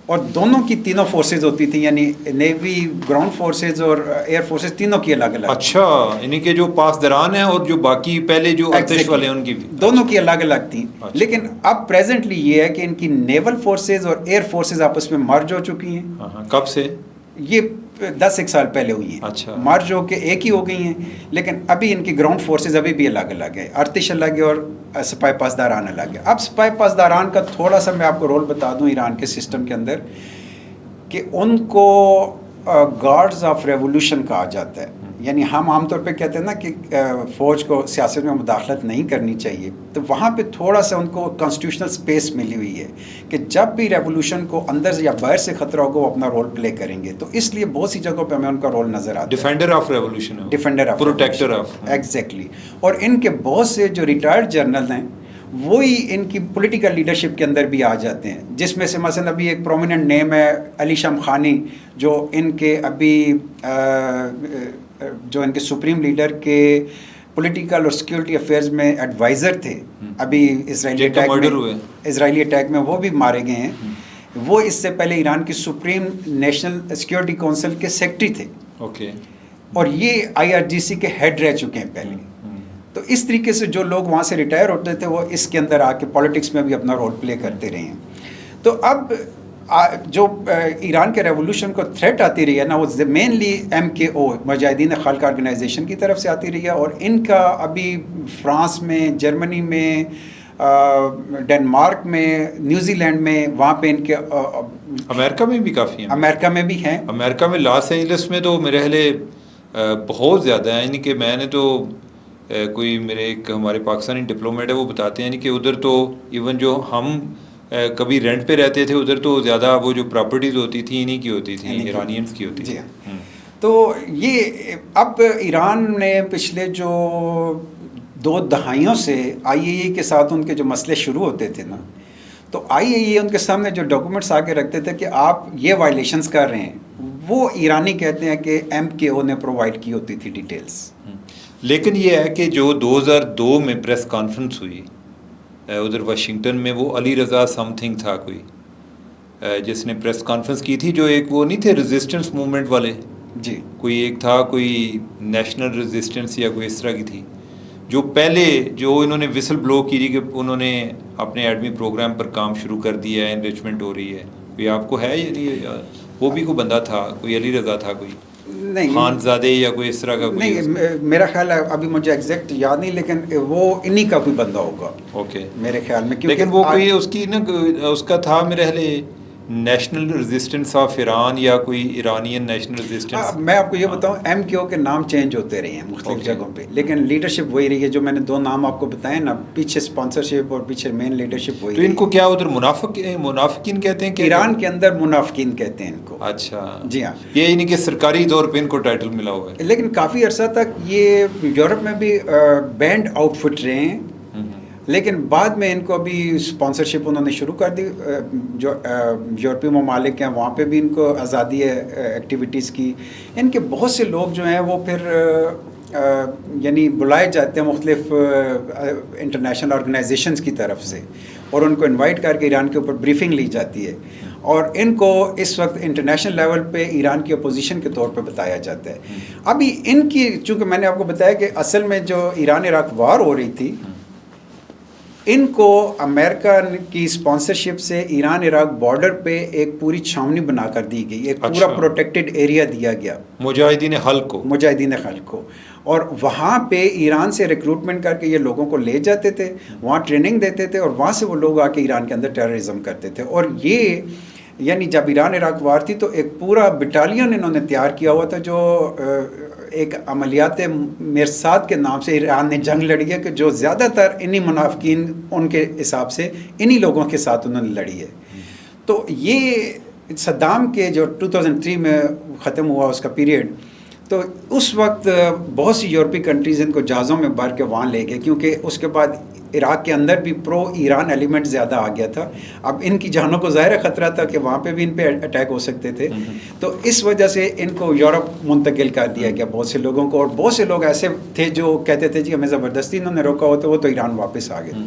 اور دونوں کی تینوں فورسز ہوتی تھیں, یعنی نیوی, گراؤنڈ فورسز اور ایئر فورسز, تینوں کی الگ الگ. اچھا, یعنی کہ جو پاسداران ہیں اور جو باقی پہلے جو ارتش والے ہیں ان کی بھی دونوں کی الگ الگ تھیں. لیکن اب پریزنٹلی یہ ہے کہ ان کی نیول فورسز اور ایئر فورسز آپس میں مرج ہو چکی ہیں. کب سے؟ یہ 10 سال پہلے ہوئی ہیں. اچھا, مرج ہو کے ایک ہی ہو گئی ہیں, لیکن ابھی ان کی گراؤنڈ فورسز ابھی بھی الگ الگ ہے. ارتش الگ ہے اور سپاہی پاسداران الگ ہے. اب سپاہی پاسداران کا تھوڑا سا میں آپ کو رول بتا دوں ایران کے سسٹم کے اندر, کہ ان کو گارڈز آف ریولوشن کہا جاتا ہے. یعنی ہم عام طور پہ کہتے ہیں نا کہ فوج کو سیاست میں مداخلت نہیں کرنی چاہیے, تو وہاں پہ تھوڑا سا ان کو کانسٹیٹیوشنل اسپیس ملی ہوئی ہے کہ جب بھی ریولوشن کو اندر سے یا باہر سے خطرہ ہوگا وہ اپنا رول پلے کریں گے. تو اس لیے بہت سی جگہوں پہ ہمیں ان کا رول نظر آتا ہے. Defender of revolution, defender of, protector of, exactly. اور ان کے بہت سے جو ریٹائرڈ جنرل ہیں وہی ان کی پولیٹیکل لیڈرشپ کے اندر بھی آ جاتے ہیں, جس میں سے مثلا ابھی ایک پرومیننٹ نیم ہے علی شام خانی, جو ان کے ابھی جو ان کے سپریم لیڈر کے پولیٹیکل اور سیکورٹی افیئرز میں ایڈوائزر تھے. ابھی اسرائیلی اٹیک میں وہ بھی مارے گئے ہیں. وہ اس سے پہلے ایران کی سپریم نیشنل سیکورٹی کونسل کے سیکرٹری تھے. اوکے, اور یہ IRGC کے ہیڈ رہ چکے ہیں پہلے. تو اس طریقے سے جو لوگ وہاں سے ریٹائر ہوتے تھے وہ اس کے اندر آ کے پالیٹکس میں بھی اپنا رول پلے کرتے رہے ہیں. تو اب جو ایران کے ریولوشن کو تھریٹ آتی رہی ہے نا, وہ مینلی MKO مجاہدین خلق آرگنائزیشن کی طرف سے آتی رہی ہے. اور ان کا ابھی فرانس میں, جرمنی میں, ڈنمارک میں, نیوزی لینڈ میں, وہاں پہ ان کے, امریکہ میں بھی کافی ہیں. امریکہ میں بھی ہیں. امریکہ میں لاس اینجلس میں تو میرے حلے بہت زیادہ ہیں. یعنی کہ میں نے تو کوئی میرے ایک ہمارے پاکستانی ڈپلومیٹ ہے وہ بتاتے ہیں کہ ادھر تو ایون جو ہم کبھی رینٹ پہ رہتے تھے ادھر تو زیادہ وہ جو پراپرٹیز ہوتی تھیں انہیں کی ہوتی تھیں, ایرانینز کی ہوتی تھیں. تو یہ اب ایران نے پچھلے جو 2 دہائیوں سے IAEA کے ساتھ ان کے جو مسئلے شروع ہوتے تھے نا, تو IAEA ان کے سامنے جو ڈاکومنٹس آ کے رکھتے تھے کہ آپ یہ وائلیشنز کر رہے ہیں, وہ ایرانی کہتے ہیں کہ MKO نے پرووائڈ کی ہوتی تھی ڈیٹیلز. لیکن یہ ہے کہ جو 2002 میں پریس کانفرنس ہوئی ادھر واشنگٹن میں, وہ علی رضا سم تھنگ تھا کوئی جس نے پریس کانفرنس کی تھی, جو ایک وہ نہیں تھے ریزسٹنس موومنٹ والے, جی کوئی ایک تھا کوئی نیشنل ریزسٹنس یا کوئی اس طرح کی تھی, جو پہلے جو انہوں نے وسل بلو کی تھی کہ انہوں نے اپنے ایٹمی پروگرام پر کام شروع کر دیا ہے, انریچمنٹ ہو رہی ہے. کوئی آپ کو ہے یعنی وہ بھی کوئی بندہ تھا, کوئی علی رضا تھا, کوئی نہیں خان زادے یا کوئی اس طرح کا؟ نہیں, میرا خیال ہے ابھی مجھے ایگزیکٹ یاد نہیں, لیکن وہ انہی کا کوئی بندہ ہوگا. اوکے, میرے خیال میں. لیکن وہ کوئی اس کی نا اس کا تھا میرے حلے نیشنل ریزسٹنس آف ایران یا کوئی ایرانین نیشنل ریزسٹنس؟ میں آپ کو یہ بتاؤں MKO کے نام چینج ہوتے رہے ہیں مختلف جگہوں پہ، لیکن لیڈرشپ وہی رہی ہے. جو میں نے 2 نام آپ کو بتائے نا، پیچھے اسپانسرشپ اور پیچھے مین لیڈرشپ وہی. تو ان کو کیا ادھر منافقین کہتے ہیں کہ ایران کے اندر منافقین کہتے ہیں ان کو. اچھا جی ہاں، یہ یعنی کہ سرکاری طور پہ ان کو ٹائٹل ملا ہوا ہے. لیکن کافی عرصہ تک یہ یورپ میں بھی بینڈ آؤٹ فٹ رہے ہیں، لیکن بعد میں ان کو ابھی اسپانسرشپ انہوں نے شروع کر دی. جو یورپی ممالک ہیں وہاں پہ بھی ان کو آزادی ہے ایکٹیویٹیز کی. ان کے بہت سے لوگ جو ہیں وہ پھر یعنی بلائے جاتے ہیں مختلف انٹرنیشنل آرگنائزیشنز کی طرف سے، اور ان کو انوائٹ کر کے ایران کے اوپر بریفنگ لی جاتی ہے، اور ان کو اس وقت انٹرنیشنل لیول پہ ایران کی اپوزیشن کے طور پہ بتایا جاتا ہے. ابھی ان کی، چونکہ میں نے آپ کو بتایا کہ اصل میں جو ایران عراق وار ہو رہی تھی، ان کو امریکہ کی اسپانسرشپ سے ایران عراق بارڈر پہ ایک پوری چھاؤنی بنا کر دی گئی، ایک پورا پروٹیکٹڈ ایریا دیا گیا مجاہدین خلق کو، اور وہاں پہ ایران سے ریکروٹمنٹ کر کے یہ لوگوں کو لے جاتے تھے، وہاں ٹریننگ دیتے تھے، اور وہاں سے وہ لوگ آ کے ایران کے اندر ٹیررزم کرتے تھے. اور یہ یعنی جب ایران عراق وار تھی تو ایک پورا بٹالین انہوں نے تیار کیا ہوا تھا، جو ایک عملیات مرصاد کے نام سے ایران نے جنگ لڑی ہے، کہ جو زیادہ تر انہی منافقین ان کے حساب سے انہی لوگوں کے ساتھ انہوں نے لڑی ہے. تو یہ صدام کے جو 2003 میں ختم ہوا اس کا پیریڈ، تو اس وقت بہت سی یورپی کنٹریز ان کو جہازوں میں بھر کے وہاں لے گئے، کیونکہ اس کے بعد عراق کے اندر بھی پرو ایران ایلیمنٹ زیادہ آ گیا تھا. اب ان کی جانوں کو ظاہر خطرہ تھا کہ وہاں پہ بھی ان پہ اٹیک ہو سکتے تھے، تو اس وجہ سے ان کو یورپ منتقل کر دیا گیا بہت سے لوگوں کو. اور بہت سے لوگ ایسے تھے جو کہتے تھے جی ہمیں زبردستی انہوں نے روکا ہوا، تو وہ تو ایران واپس آ گئے.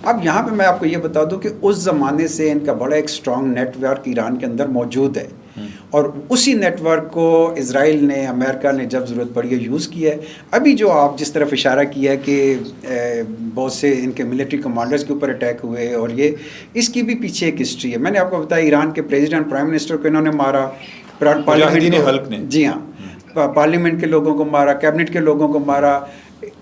اب یہاں پہ میں آپ کو یہ بتا دوں کہ اس زمانے سے ان کا بڑا ایک اسٹرانگ نیٹ ورک ایران کے اندر موجود ہے، اور اسی نیٹ ورک کو اسرائیل نے، امریکہ نے جب ضرورت پڑی ہے یوز کیا ہے. ابھی جو آپ جس طرف اشارہ کیا ہے کہ بہت سے ان کے ملٹری کمانڈرز کے اوپر اٹیک ہوئے، اور یہ اس کی بھی پیچھے ایک ہسٹری ہے. میں نے آپ کو بتایا ایران کے پریزیڈنٹ، پرائم منسٹر کو انہوں نے مارا، مجاہدین خلق نے، جی ہاں، پارلیمنٹ کے لوگوں کو مارا، کیبنٹ کے لوگوں کو مارا.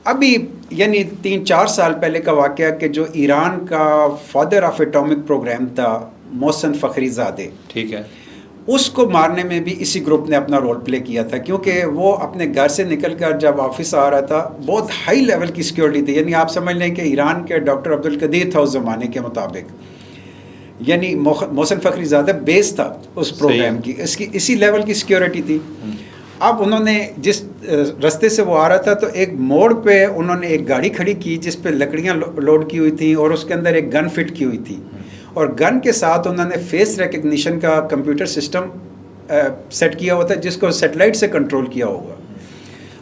ابھی یعنی 3-4 سال پہلے کا واقعہ کہ جو ایران کا فادر آف ایٹامک پروگرام تھا محسن فخری زادے، ٹھیک ہے، اس کو مارنے میں بھی اسی گروپ نے اپنا رول پلے کیا تھا، کیونکہ وہ اپنے گھر سے نکل کر جب آفس آ رہا تھا بہت ہائی لیول کی سیکیورٹی تھی. یعنی آپ سمجھ لیں کہ ایران کے ڈاکٹر عبدالقدیر تھا اس زمانے کے مطابق، یعنی محسن فخری زادہ بیس تھا اس پروگرام کی، اسی لیول کی سیکیورٹی تھی. اب انہوں نے جس رستے سے وہ آ رہا تھا تو ایک موڑ پہ انہوں نے ایک گاڑی کھڑی کی جس پہ لکڑیاں لوڈ کی ہوئی تھیں، اور اس کے اندر ایک گن فٹ کی ہوئی تھی، اور گن کے ساتھ انہوں نے فیس ریکگنیشن کا کمپیوٹر سسٹم سیٹ کیا ہوا تھا جس کو سیٹلائٹ سے کنٹرول کیا ہوگا.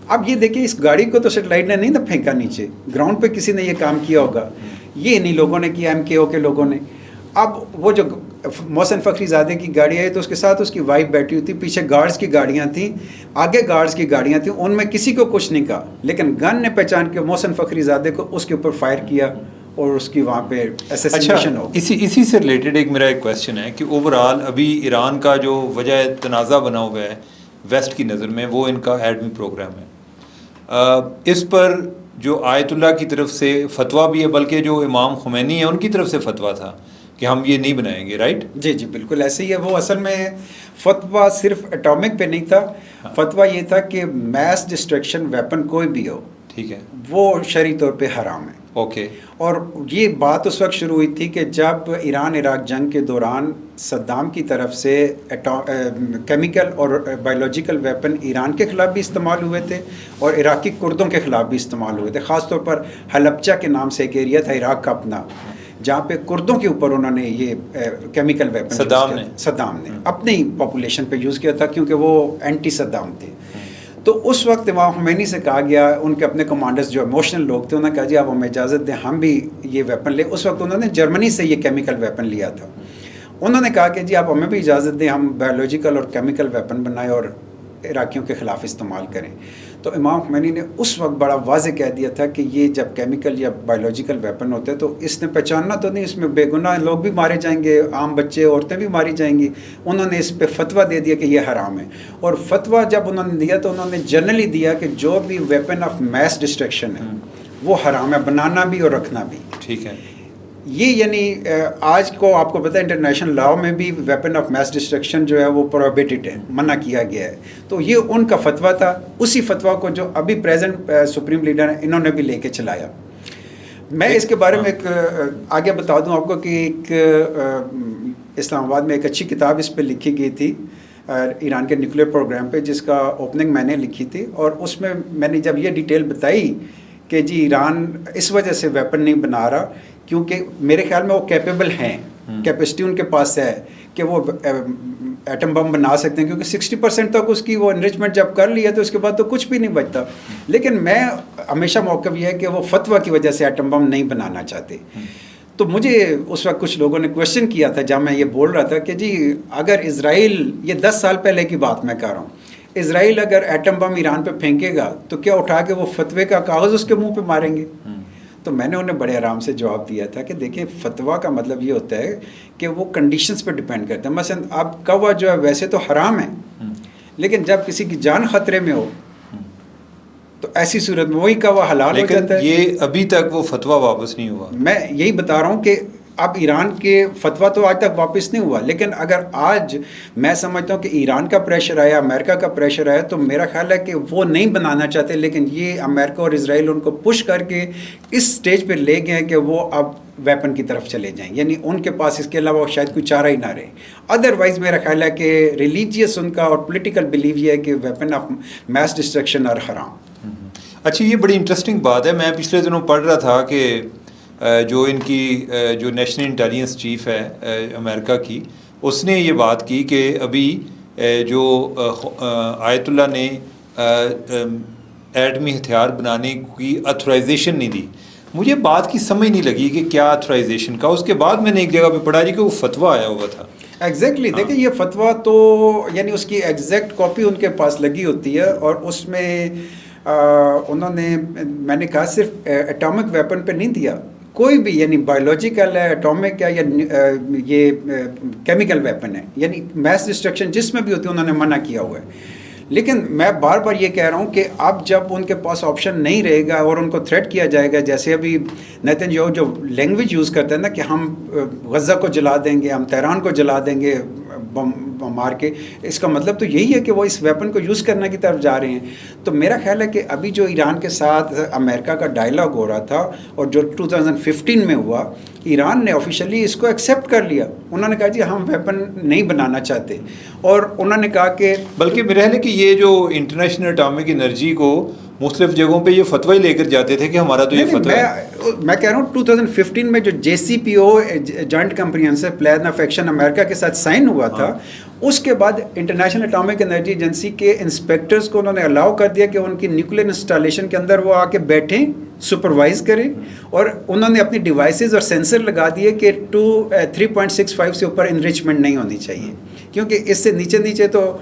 اب یہ دیکھیں اس گاڑی کو تو سیٹلائٹ نے نہیں نا پھینکا نیچے، گراؤنڈ پہ کسی نے یہ کام کیا ہوگا، یہ انہی لوگوں نے کیا، MKO کے لوگوں نے. اب وہ جو محسن فخری زادے کی گاڑی ہے تو اس کے ساتھ اس کی وائف بیٹھی ہوئی تھی، پیچھے گارڈز کی گاڑیاں تھیں، آگے گارڈز کی گاڑیاں تھیں، ان میں کسی کو کچھ نہیں کہا، لیکن گن نے پہچان کے محسن فخری زادے کو اس کے اوپر فائر کیا اور اس کی وہاں پہ اسیسینیشن ہو. اسی سے ریلیٹڈ ایک کویسچن ہے کہ اوورآل ابھی ایران کا جو وجہ تنازع بنا ہوا ہے ویسٹ کی نظر میں وہ ان کا ایٹمی پروگرام ہے. اس پر جو آیت اللہ کی طرف سے فتویٰ بھی ہے، بلکہ جو امام خمینی ہیں ان کی طرف سے فتویٰ تھا کہ ہم یہ نہیں بنائیں گے، رائٹ؟ جی بالکل ایسے ہی ہے. وہ اصل میں فتویٰ صرف اٹامک پہ نہیں تھا، فتویٰ یہ تھا کہ میس ڈسٹرکشن ویپن کوئی بھی ہو، ٹھیک ہے، وہ شرعی طور پہ حرام ہے. اوکے. اور یہ بات اس وقت شروع ہوئی تھی کہ جب ایران عراق جنگ کے دوران صدام کی طرف سے کیمیکل اور بایولوجیکل ویپن ایران کے خلاف بھی استعمال ہوئے تھے اور عراقی کردوں کے خلاف بھی استعمال ہوئے تھے. خاص طور پر حلبچہ کے نام سے ایک ایریا تھا عراق کا اپنا، جہاں پہ کردوں کے اوپر انہوں نے یہ کیمیکل ویپن صدام نے اپنی پاپولیشن پہ یوز کیا تھا، کیونکہ وہ اینٹی صدام تھے. تو اس وقت امام خمینی سے کہا گیا، ان کے اپنے کمانڈرز جو ایموشنل لوگ تھے انہوں نے کہا جی آپ ہمیں اجازت دیں ہم بھی یہ ویپن لیں. اس وقت انہوں نے جرمنی سے یہ کیمیکل ویپن لیا تھا. انہوں نے کہا کہ جی آپ ہمیں بھی اجازت دیں ہم بایولوجیکل اور کیمیکل ویپن بنائیں اور عراقیوں کے خلاف استعمال کریں. تو امام خمینی نے اس وقت بڑا واضح کہہ دیا تھا کہ یہ جب کیمیکل یا بایولوجیکل ویپن ہوتے ہیں تو اس نے پہچاننا تو نہیں، اس میں بے گناہ لوگ بھی مارے جائیں گے، عام بچے عورتیں بھی ماری جائیں گی. انہوں نے اس پہ فتویٰ دے دیا کہ یہ حرام ہے. اور فتویٰ جب انہوں نے دیا تو انہوں نے جنرلی دیا کہ جو بھی ویپن آف میس ڈسٹرکشن ہے وہ حرام ہے، بنانا بھی اور رکھنا بھی. ٹھیک ہے. یہ یعنی آج کو آپ کو پتہ ہے انٹرنیشنل لاء میں بھی ویپن آف میس ڈسٹرکشن جو ہے وہ پروہیبٹڈ ہے، منع کیا گیا ہے. تو یہ ان کا فتویٰ تھا، اسی فتویٰ کو جو ابھی پریزنٹ سپریم لیڈر ہیں انہوں نے بھی لے کے چلایا. میں اس کے بارے میں ایک آگے بتا دوں آپ کو کہ ایک اسلام آباد میں ایک اچھی کتاب اس پہ لکھی گئی تھی ایران کے نیوکلیر پروگرام پہ، جس کا اوپننگ میں نے لکھی تھی، اور اس میں نے جب یہ ڈیٹیل بتائی کہ جی ایران اس وجہ سے ویپن نہیں بنا رہا کیونکہ میرے خیال میں وہ کیپیبل ہیں، کیپیسٹی ان کے پاس ہے کہ وہ ایٹم بم بنا سکتے ہیں، کیونکہ 60% تک اس کی وہ انریچمنٹ جب کر لی ہے تو اس کے بعد تو کچھ بھی نہیں بچتا. لیکن میں ہمیشہ موقف یہ ہے کہ وہ فتویٰ کی وجہ سے ایٹم بم نہیں بنانا چاہتے. تو مجھے اس وقت کچھ لوگوں نے کویشچن کیا تھا جب میں یہ بول رہا تھا کہ جی اگر اسرائیل، یہ 10 سال پہلے کی بات میں کر رہا ہوں، اسرائیل اگر ایٹم بم ایران پہ پھینکے گا تو کیا اٹھا کے وہ فتوے کا کاغذ اس کے منہ پہ ماریں گے؟ تو میں نے انہیں بڑے آرام سے جواب دیا تھا کہ دیکھیں فتویٰ کا مطلب یہ ہوتا ہے کہ وہ کنڈیشنز پہ ڈیپینڈ کرتا ہے. مثلا اب کوا جو ہے ویسے تو حرام ہے، لیکن جب کسی کی جان خطرے میں ہو تو ایسی صورت میں وہی کوا حلال ہو جاتا ہے. یہ ابھی تک وہ فتویٰ واپس نہیں ہوا. میں یہی بتا رہا ہوں کہ اب ایران کے فتویٰ تو آج تک واپس نہیں ہوا، لیکن اگر آج میں سمجھتا ہوں کہ ایران کا پریشر آیا، امریکہ کا پریشر آیا، تو میرا خیال ہے کہ وہ نہیں بنانا چاہتے، لیکن یہ امریکہ اور اسرائیل ان کو پش کر کے اس سٹیج پہ لے گئے کہ وہ اب ویپن کی طرف چلے جائیں، یعنی ان کے پاس اس کے علاوہ شاید کوئی چارہ ہی نہ رہے. ادروائز میرا خیال ہے کہ ریلیجیس ان کا اور پولیٹیکل بلیو یہ ہے کہ ویپن آف میس ڈسٹرکشن اور حرام. اچھا، یہ بڑی انٹرسٹنگ بات ہے. میں پچھلے دنوں پڑھ رہا تھا کہ جو ان کی جو نیشنل انٹیلیجنس چیف ہے امریکہ کی، اس نے یہ بات کی کہ ابھی جو آیت اللہ نے ایٹمی ہتھیار بنانے کی اتھورائزیشن نہیں دی. مجھے بات کی سمجھ نہیں لگی کہ کیا اتھورائزیشن کا. اس کے بعد میں نے ایک جگہ پہ پڑھا جی کہ وہ فتویٰ آیا ہوا تھا. ایگزیکٹلی دیکھیں یہ فتویٰ تو یعنی اس کی ایگزیکٹ کاپی ان کے پاس لگی ہوتی ہے، اور اس میں انہوں نے، میں نے کہا صرف ایٹامک ویپن پہ نہیں دیا، کوئی بھی یعنی بایولوجیکل ہے، ایٹامک ہے، یا یہ کیمیکل ویپن ہے، یعنی میس ڈسٹرکشن جس میں بھی ہوتی ہے انہوں نے منع کیا ہوا ہے. لیکن میں بار بار یہ کہہ رہا ہوں کہ اب جب ان کے پاس آپشن نہیں رہے گا اور ان کو تھریٹ کیا جائے گا، جیسے ابھی نیتن یاہو جو لینگویج یوز کرتا ہے نا کہ ہم غزہ کو جلا دیں گے، ہم تہران کو جلا دیں گے بم مار کے، اس کا مطلب تو یہی ہے کہ وہ اس ویپن کو یوز کرنے کی طرف جا رہے ہیں. تو میرا خیال ہے کہ ابھی جو ایران کے ساتھ امریکہ کا ڈائلاگ ہو رہا تھا اور جو 2015 میں ہوا، ایران نے آفیشلی اس کو ایکسیپٹ کر لیا. انہوں نے کہا جی ہم ویپن نہیں بنانا چاہتے، اور انہوں نے کہا کہ بلکہ میرا خیال ہے کہ یہ جو انٹرنیشنل اٹامک انرجی کو مختلف جگہوں پہ یہ فتوی لے کر جاتے تھے کہ ہمارا تو یہ فتوی ہے. میں کہہ رہا ہوں 2015 میں جو JCPO joint comprehensive plan of action امریکہ کے ساتھ سائن ہوا تھا، اس کے بعد انٹرنیشنل اٹامک انرجی ایجنسی کے انسپیکٹرز کو انہوں نے الاؤ کر دیا کہ ان کی نیوکلیر انسٹالیشن کے اندر وہ آ کے بیٹھیں، سپروائز کریں، اور انہوں نے اپنی ڈیوائسز اور سینسر لگا دیے کہ 3.65 سے اوپر انریچمنٹ نہیں ہونی چاہیے، کیونکہ اس سے نیچے تو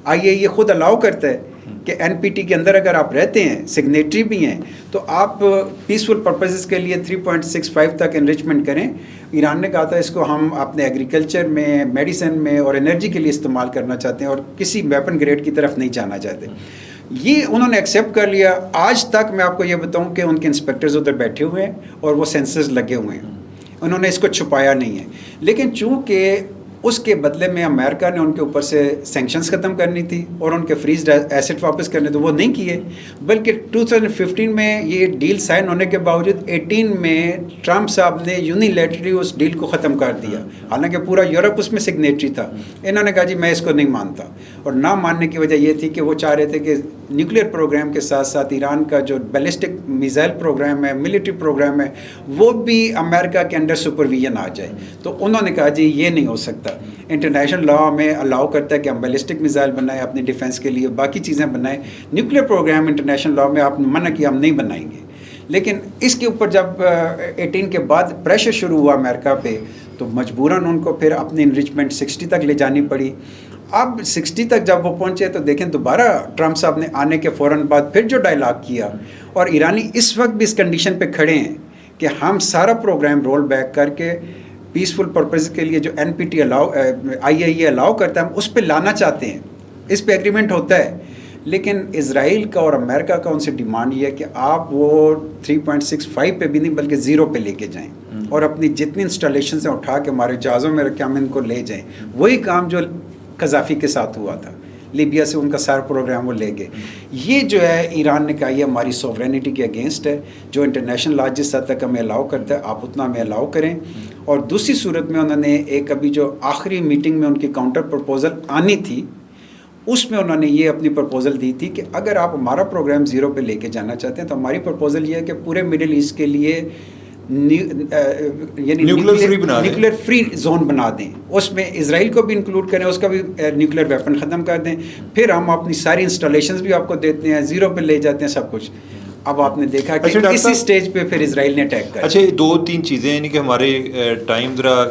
IAEA خود الاؤ کرتا ہے کہ NPT کے اندر اگر آپ رہتے ہیں، سگنیٹری بھی ہیں، تو آپ پیسفل پرپزز کے لیے 3.65 تک انریچمنٹ کریں. ایران نے کہا تھا اس کو ہم اپنے ایگریکلچر میں، میڈیسن میں اور انرجی کے لیے استعمال کرنا چاہتے ہیں، اور کسی ویپن گریڈ کی طرف نہیں جانا چاہتے. یہ انہوں نے ایکسیپٹ کر لیا. آج تک میں آپ کو یہ بتاؤں کہ ان کے انسپیکٹرز ادھر بیٹھے ہوئے ہیں اور وہ سینسرز لگے ہوئے ہیں، انہوں نے اس کو چھپایا نہیں ہے. لیکن چونکہ اس کے بدلے میں امریکہ نے ان کے اوپر سے سینکشنز ختم کرنی تھی اور ان کے فریزڈ ایسٹ واپس کرنے تو وہ نہیں کیے، بلکہ 2015 میں یہ ڈیل سائن ہونے کے باوجود 18 میں ٹرمپ صاحب نے یونیلیٹرلی اس ڈیل کو ختم کر دیا، حالانکہ پورا یورپ اس میں سگنیٹری تھا. انہوں نے کہا جی میں اس کو نہیں مانتا، اور نہ ماننے کی وجہ یہ تھی کہ وہ چاہ رہے تھے کہ نیوکلیر پروگرام کے ساتھ ساتھ ایران کا جو بیلسٹک میزائل پروگرام ہے، ملٹری پروگرام ہے، وہ بھی امریکہ کے انڈر سپرویژن آ جائے. تو انہوں نے کہا جی یہ نہیں ہو سکتا. انٹرنیشنل لاء میں الاؤ کرتا ہے کہ ہم بیلسٹک میزائل بنائیں اپنی ڈیفنس کے لیے، باقی چیزیں بنائیں. نیوکلیر پروگرام انٹرنیشنل لاء میں آپ نے منع کیا ہم نہیں بنائیں گے. لیکن اس کے اوپر جب 18 کے بعد پریشر شروع ہوا امریکہ پہ، تو مجبوراً ان کو پھر اپنی انریچمنٹ 60 تک لے جانی پڑی. اب 60 تک جب وہ پہنچے تو دیکھیں دوبارہ ٹرمپ صاحب نے آنے کے فوراً بعد پھر جو ڈائلاگ کیا، اور ایرانی اس وقت بھی اس کنڈیشن پہ کھڑے ہیں کہ ہم سارا پروگرام رول بیک کر کے پیسفل پرپز کے لیے جو NPT IAEA الاؤ کرتا ہے ہم اس پہ لانا چاہتے ہیں. اس پہ ایگریمنٹ ہوتا ہے، لیکن اسرائیل کا اور امریکہ کا ان سے ڈیمانڈ یہ ہے کہ آپ وہ 3.65 پہ بھی نہیں بلکہ 0 پہ لے کے جائیں. اور اپنی جتنی انسٹالیشن سے اٹھا کے ہمارے جہازوں میں رکھ کے ہم ان کو لے جائیں. وہی کام جو قذافی کے ساتھ ہوا تھا, لیبیا سے ان کا سارا پروگرام وہ لے گئے. یہ جو ہے ایران نے کہا یہ ہماری سوورینٹی کے اگینسٹ ہے, جو انٹرنیشنل لا جس حد تک ہمیں الاؤ کرتا ہے آپ اتنا ہمیں الاؤ کریں. اور دوسری صورت میں انہوں نے ایک ابھی جو آخری میٹنگ میں ان کی کاؤنٹر پرپوزل آنی تھی, اس میں انہوں نے یہ اپنی پرپوزل دی تھی کہ اگر آپ ہمارا پروگرام زیرو پہ لے کے جانا چاہتے ہیں تو ہماری پرپوزل یہ ہے کہ پورے مڈل ایسٹ کے لیے یعنی نیوکلیر فری زون بنا دیں, اس میں اسرائیل کو بھی انکلوڈ کریں, اس کا بھی نیوکلیر ویپن ختم کر دیں, پھر ہم اپنی ساری انسٹالیشنز بھی آپ کو دیتے ہیں, زیرو پہ لے جاتے ہیں سب کچھ. اب آپ نے دیکھا کہ اسی سٹیج پہ پھر اسرائیل نے اٹیک کیا. اچھا, 2-3 چیزیں یعنی کہ ہمارے ٹائم ذرا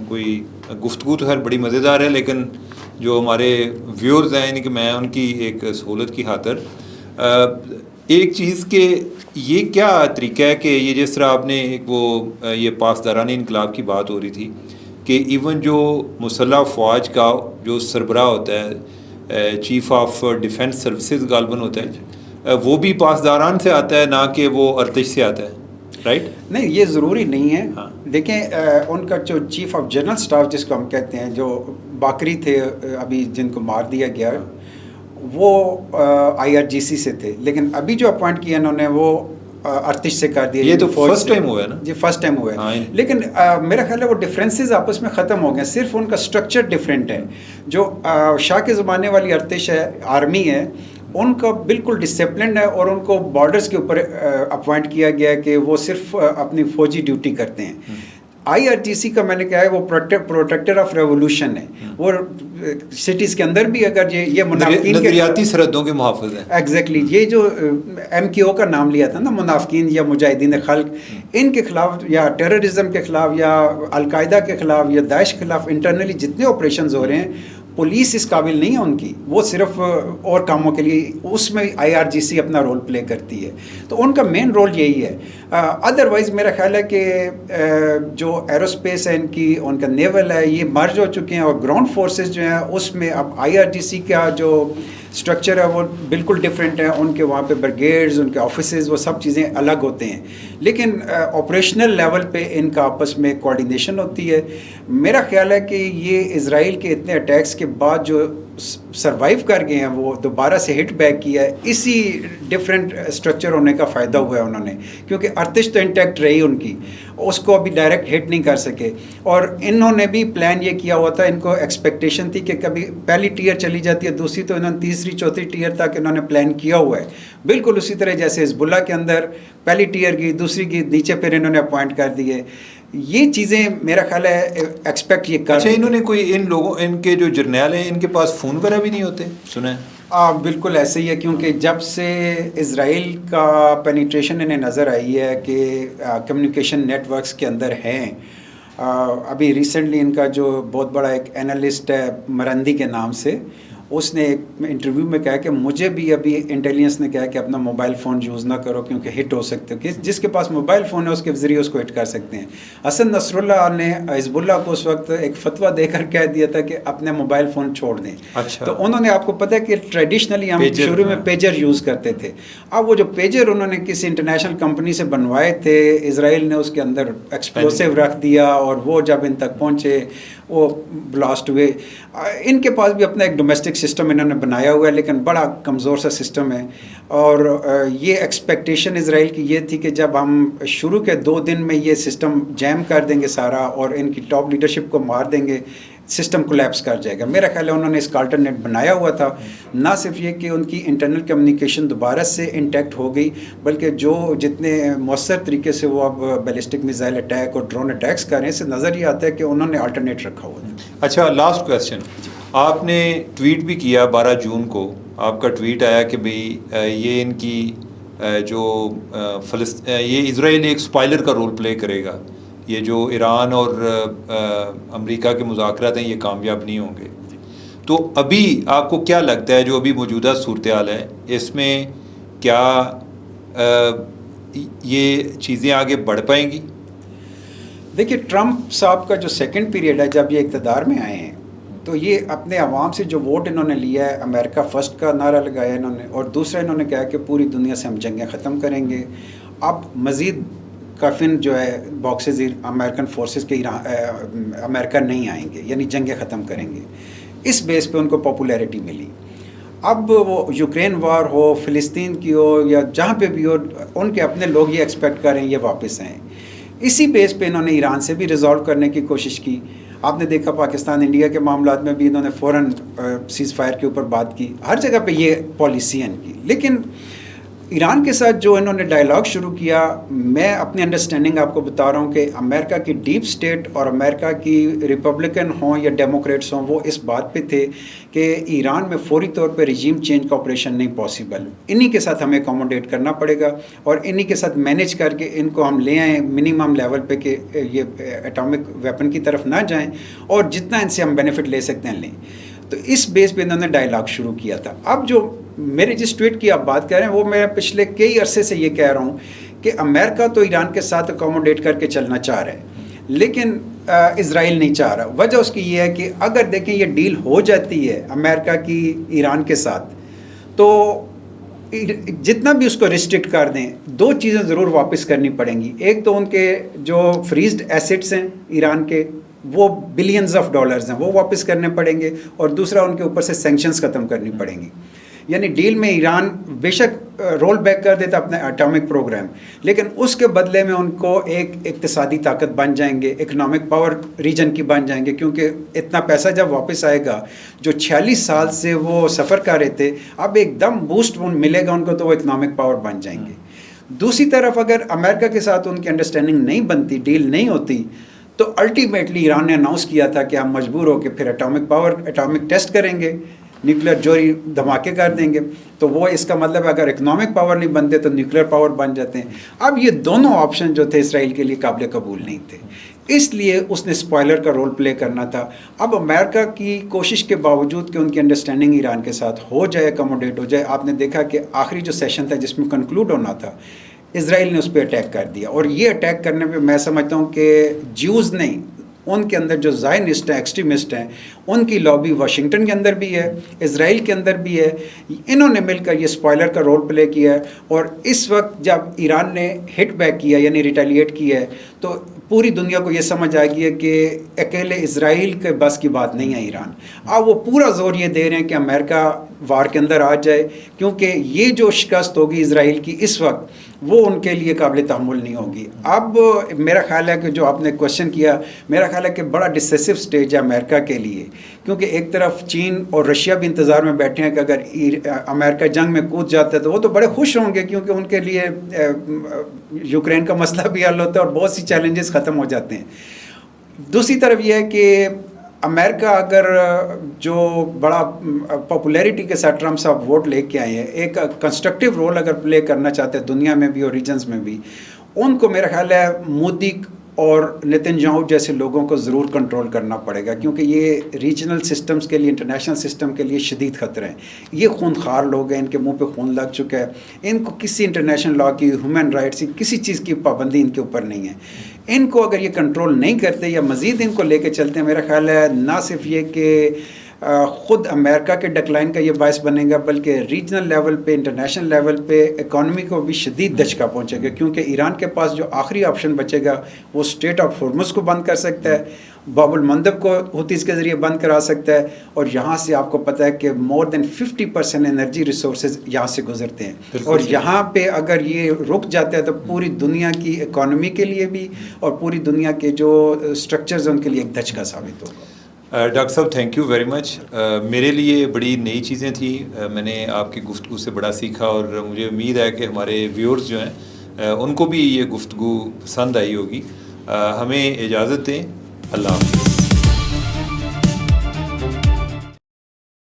کوئی گفتگو تو خیر بڑی مزیدار ہے, لیکن جو ہمارے ویورز ہیں یعنی کہ میں ان کی ایک سہولت کی خاطر ایک چیز کہ یہ کیا طریقہ ہے کہ یہ جس طرح آپ نے ایک وہ یہ پاسداران انقلاب کی بات ہو رہی تھی کہ ایون جو مسلح فوج کا جو سربراہ ہوتا ہے, چیف آف ڈیفنس سروسز غالباً ہوتا ہے, وہ بھی پاسداران سے آتا ہے, نہ کہ وہ ارتش سے آتا ہے, رائٹ؟ نہیں, یہ ضروری نہیں ہے. دیکھیں ان کا جو چیف آف جنرل اسٹاف جس کو ہم کہتے ہیں, جو باقری تھے ابھی جن کو مار دیا گیا, وہ IRGC سے تھے, لیکن ابھی جو اپوائنٹ کیا انہوں نے وہ ارتش سے کر دیا. یہ تو فرسٹ ٹائم ہوا ہے نا؟ جی فرسٹ ٹائم ہوا ہے, لیکن میرا خیال ہے وہ ڈفرینسز آپس میں ختم ہو گئے, صرف ان کا اسٹرکچر ڈفرینٹ ہے. جو شاہ کے زمانے والی ارتش ہے, آرمی ہے, ان کا بالکل ڈسپلنڈ ہے اور ان کو بارڈرز کے اوپر اپوائنٹ کیا گیا ہے کہ وہ صرف اپنی فوجی ڈیوٹی کرتے ہیں. IRGC کا میں نے کہا ہے وہ پروٹیکٹر آف ریولوشن ہے, وہ سٹیز کے اندر بھی اگر یہ منافقین کے نظریاتی سرحدوں کے محافظ ہیں. ایگزیکٹلی, یہ جو MKO کا نام لیا تھا نا, منافقین یا مجاہدین خلق, ان کے خلاف یا ٹیررزم کے خلاف یا القاعدہ کے خلاف یا داعش کے خلاف انٹرنلی جتنے آپریشنز ہو رہے ہیں, پولیس اس قابل نہیں ہے ان کی, وہ صرف اور کاموں کے لیے اس میں IRGC اپنا رول پلے کرتی ہے, تو ان کا مین رول یہی ہے. ادروائز میرا خیال ہے کہ جو ایروسپیس ہے ان کی, ان کا نیول ہے, یہ مرج ہو چکے ہیں, اور گراؤنڈ فورسز جو ہیں اس میں اب IRGC کا جو اسٹرکچر ہے وہ بالکل ڈفرینٹ ہے. ان کے وہاں پہ بریگیڈز, ان کے آفیسز, وہ سب چیزیں الگ ہوتے ہیں, لیکن آپریشنل لیول پہ ان کا آپس میں کوآرڈینیشن ہوتی ہے. میرا خیال ہے کہ یہ اسرائیل کے اتنے اٹیکس کے بعد جو سروائیو کر گئے ہیں وہ دوبارہ سے ہٹ بیک کیا ہے, اسی ڈفرینٹ اسٹرکچر ہونے کا فائدہ ہوا ہے انہوں نے, کیونکہ ارتش تو انٹیکٹ رہی ان کی, اس کو ابھی ڈائریکٹ ہٹ نہیں کر سکے. اور انہوں نے بھی پلان یہ کیا ہوا تھا, ان کو ایکسپیکٹیشن تھی کہ کبھی پہلی ٹیئر چلی جاتی ہے, دوسری تو انہوں نے تیسری چوتھی ٹیئر تک انہوں نے پلان کیا ہوا ہے, بالکل اسی طرح جیسے حزب اللہ کے اندر پہلی ٹیئر کی, دوسری کی, نیچے پھر انہوں نے اپوائنٹ کر دیے. یہ چیزیں میرا خیال ہے ایکسپیکٹ یہ کر. اچھا, انہوں نے کوئی ان لوگوں, ان کے جو جرنیل ہیں, ان کے پاس فون وغیرہ بھی نہیں ہوتے سنا ہے؟ بالکل ایسے ہی ہے, کیونکہ جب سے اسرائیل کا پینیٹریشن انہیں نظر آئی ہے کہ کمیونیکیشن نیٹ ورکس کے اندر ہیں. ابھی ریسنٹلی ان کا جو بہت بڑا ایک انالسٹ ہے مرندی کے نام سے, اس نے ایک انٹرویو میں کہا کہ مجھے بھی ابھی انٹیلیجنس نے کہا کہ اپنا موبائل فون یوز نہ کرو کیونکہ ہٹ ہو سکتے ہو, جس کے پاس موبائل فون ہے اس کے ذریعے اس کو ہٹ کر سکتے ہیں. حسن نصر اللہ نے حزب اللہ کو اس وقت ایک فتویٰ دے کر کہہ دیا تھا کہ اپنے موبائل فون چھوڑ دیں. اچھا. تو انہوں نے, آپ کو پتہ ہے کہ ٹریڈیشنلی ہم شروع میں پیجر یوز کرتے تھے, اب وہ جو پیجر انہوں نے کسی انٹرنیشنل کمپنی سے بنوائے تھے, اسرائیل نے اس کے اندر ایکسپلوسیو رکھ دیا, اور وہ جب ان تک پہنچے وہ بلاسٹ ہوئے. ان کے پاس بھی اپنا ایک ڈومیسٹک سسٹم انہوں نے بنایا ہوا ہے, لیکن بڑا کمزور سا سسٹم ہے. اور یہ ایکسپیکٹیشن اسرائیل کی یہ تھی کہ جب ہم شروع کے 2 دن میں یہ سسٹم جیم کر دیں گے سارا, اور ان کی ٹاپ لیڈرشپ کو مار دیں گے, سسٹم کولیپس کر جائے گا. میرا خیال ہے انہوں نے اس کا الٹرنیٹ بنایا ہوا تھا. نہ صرف یہ کہ ان کی انٹرنل کمیونیکیشن دوبارہ سے انٹیکٹ ہو گئی, بلکہ جو جتنے مؤثر طریقے سے وہ اب بیلسٹک میزائل اٹیک اور ڈرون اٹیکس کر رہے ہیں, اس سے نظر یہ آتا ہے کہ انہوں نے الٹرنیٹ رکھا ہوا تھا. اچھا, لاسٹ کویسچن, آپ نے ٹویٹ بھی کیا 12 جون کو, آپ کا ٹویٹ آیا کہ بھئی یہ ان کی جو یہ اسرائیل ایک اسپائلر کا رول پلے کرے گا, یہ جو ایران اور امریکہ کے مذاکرات ہیں یہ کامیاب نہیں ہوں گے. تو ابھی آپ کو کیا لگتا ہے جو ابھی موجودہ صورتحال ہے اس میں کیا یہ چیزیں آگے بڑھ پائیں گی؟ دیکھیے, ٹرمپ صاحب کا جو سیکنڈ پیریڈ ہے جب یہ اقتدار میں آئے ہیں, تو یہ اپنے عوام سے جو ووٹ انہوں نے لیا ہے, امریکہ فرسٹ کا نعرہ لگایا انہوں نے, اور دوسرا انہوں نے کہا کہ پوری دنیا سے ہم جنگیں ختم کریں گے. اب مزید کفن جو ہے باکسز امریکن فورسز کے امریکہ نہیں آئیں گے، یعنی جنگیں ختم کریں گے. اس بیس پہ ان کو پاپولیرٹی ملی. اب وہ یوکرین وار ہو، فلسطین کی ہو، یا جہاں پہ بھی ہو، ان کے اپنے لوگ یہ ایکسپیکٹ کریں یہ واپس آئیں. اسی بیس پہ انہوں نے ایران سے بھی ریزالو کرنے کی کوشش کی. آپ نے دیکھا پاکستان انڈیا کے معاملات میں بھی انہوں نے فوراً سیز فائر کے اوپر بات کی. ہر جگہ پہ یہ پالیسی ہے ان کی. لیکن ایران کے ساتھ جو انہوں نے ڈائلاگ شروع کیا، میں اپنی انڈرسٹینڈنگ آپ کو بتا رہا ہوں کہ امریکہ کی ڈیپ سٹیٹ اور امریکہ کی ریپبلکن ہوں یا ڈیموکریٹس ہوں، وہ اس بات پہ تھے کہ ایران میں فوری طور پہ رجیم چینج کا آپریشن نہیں پاسبل. انہی کے ساتھ ہمیں اکوموڈیٹ کرنا پڑے گا اور انہی کے ساتھ مینیج کر کے ان کو ہم لے آئیں منیمم لیول پہ کہ یہ ایٹامک ویپن کی طرف نہ جائیں اور جتنا ان سے ہم بینیفٹ لے سکتے ہیں لیں. تو اس بیس پہ انہوں نے ڈائلاگ شروع کیا تھا. اب جو میرے جس ٹویٹ کی آپ بات کر رہے ہیں وہ میں پچھلے کئی عرصے سے یہ کہہ رہا ہوں کہ امریکہ تو ایران کے ساتھ اکوموڈیٹ کر کے چلنا چاہ رہا ہے، لیکن اسرائیل نہیں چاہ رہا. وجہ اس کی یہ ہے کہ اگر دیکھیں یہ ڈیل ہو جاتی ہے امریکہ کی ایران کے ساتھ، تو جتنا بھی اس کو ریسٹرکٹ کر دیں، دو چیزیں ضرور واپس کرنی پڑیں گی. ایک تو ان کے جو فریزڈ ایسٹس ہیں ایران کے، وہ بلینز آف ڈالرز ہیں، وہ واپس کرنے پڑیں گے، اور دوسرا ان کے اوپر سے سینکشنز ختم کرنی پڑیں گی. یعنی ڈیل میں ایران بے شک رول بیک کر دیتا اپنے ایٹامک پروگرام، لیکن اس کے بدلے میں ان کو ایک اقتصادی طاقت بن جائیں گے، اکنامک پاور ریجن کی بن جائیں گے، کیونکہ اتنا پیسہ جب واپس آئے گا جو 46 سال سے وہ سفر کر رہے تھے، اب ایک دم بوسٹ ملے گا ان کو، تو وہ اکنامک پاور بن جائیں گے. دوسری طرف اگر امریکہ کے ساتھ ان کی انڈرسٹینڈنگ نہیں بنتی، ڈیل نہیں ہوتی، تو الٹیمیٹلی ایران نے اناؤنس کیا تھا کہ ہم مجبور ہو کے پھر ایٹامک ٹیسٹ کریں گے، نیوکلیر جوہری دھماکے کر دیں گے. تو وہ اس کا مطلب ہے اگر اکنامک پاور نہیں بنتے تو نیوکلیر پاور بن جاتے ہیں. اب یہ دونوں آپشن جو تھے اسرائیل کے لیے قابل قبول نہیں تھے، اس لیے اس نے اسپوائلر کا رول پلے کرنا تھا. اب امریکہ کی کوشش کے باوجود کہ ان کی انڈرسٹینڈنگ ایران کے ساتھ ہو جائے، اکوموڈیٹ ہو جائے، آپ نے دیکھا کہ آخری جو سیشن تھا جس میں کنکلوڈ ہونا تھا، اسرائیل نے اس پہ اٹیک کر دیا. اور یہ اٹیک کرنے پہ میں سمجھتا ہوں کہ جیوز نہیں، ان کے اندر جو زائنسٹ ہیں، ایکسٹریمسٹ ہیں، ان کی لابی واشنگٹن کے اندر بھی ہے، اسرائیل کے اندر بھی ہے. انہوں نے مل کر یہ اسپوائلر کا رول پلے کیا ہے. اور اس وقت جب ایران نے ہٹ بیک کیا یعنی ریٹیلیٹ کیا ہے، تو پوری دنیا کو یہ سمجھ آ گئی ہے کہ اکیلے اسرائیل کے بس کی بات نہیں ہے ایران. اب وہ پورا زور یہ دے رہے ہیں کہ امریکہ وار کے اندر آ جائے، کیونکہ یہ جو شکست ہوگی اسرائیل کی اس وقت، وہ ان کے لیے قابل تحمل نہیں ہوگی. اب میرا خیال ہے کہ جو آپ نے کوشچن کیا، میرا خیال ہے کہ بڑا ڈسیسو سٹیج ہے امریکہ کے لیے، کیونکہ ایک طرف چین اور رشیا بھی انتظار میں بیٹھے ہیں کہ اگر امریکہ جنگ میں کود جاتا ہے تو وہ تو بڑے خوش ہوں گے، کیونکہ ان کے لیے یوکرین کا مسئلہ بھی حل ہوتا ہے اور بہت سی چیلنجز ختم ہو جاتے ہیں. دوسری طرف یہ ہے کہ امریکہ اگر جو بڑا پاپولیرٹی کے ساتھ ٹرمپ صاحب ووٹ لے کے آئے ہیں، ایک کنسٹرکٹیو رول اگر پلے کرنا چاہتے ہیں دنیا میں بھی اور ریجنز میں بھی، ان کو میرا خیال ہے مودی اور نتن یاہو جیسے لوگوں کو ضرور کنٹرول کرنا پڑے گا، کیونکہ یہ ریجنل سسٹمز کے لیے، انٹرنیشنل سسٹم کے لیے شدید خطرہ ہیں. یہ خونخوار لوگ ہیں، ان کے منہ پہ خون لگ چکا ہے. ان کو کسی انٹرنیشنل لا کی، ہیومن رائٹس کی، کسی چیز کی پابندی ان کے اوپر نہیں ہے. ان کو اگر یہ کنٹرول نہیں کرتے یا مزید ان کو لے کے چلتے ہیں، میرا خیال ہے نہ صرف یہ کہ خود امریکہ کے ڈکلائن کا یہ باعث بنے گا، بلکہ ریجنل لیول پہ، انٹرنیشنل لیول پہ اکانومی کو بھی شدید دھچکا پہنچے گا. کیونکہ ایران کے پاس جو آخری آپشن بچے گا وہ اسٹریٹ آف ہارمز کو بند کر سکتا ہے، باب المندب کو حوثیز کے ذریعے بند کرا سکتا ہے، اور یہاں سے آپ کو پتہ ہے کہ مور دین 50% انرجی ریسورسز یہاں سے گزرتے ہیں. اور یہاں پہ اگر یہ رک جاتا ہے تو پوری دنیا کی اکانومی کے لیے بھی اور پوری دنیا کے جو اسٹرکچرز ہیں ان کے لیے ایک دھچکا ثابت ہوگا. ڈاکٹر صاحب تھینک یو ویری مچ. میرے لیے بڑی نئی چیزیں تھیں، میں نے آپ کی گفتگو سے بڑا سیکھا، اور مجھے امید ہے کہ ہمارے ویورز جو ہیں ان کو بھی یہ گفتگو پسند آئی ہوگی. ہمیں اجازت دیں. اللہ حافظ.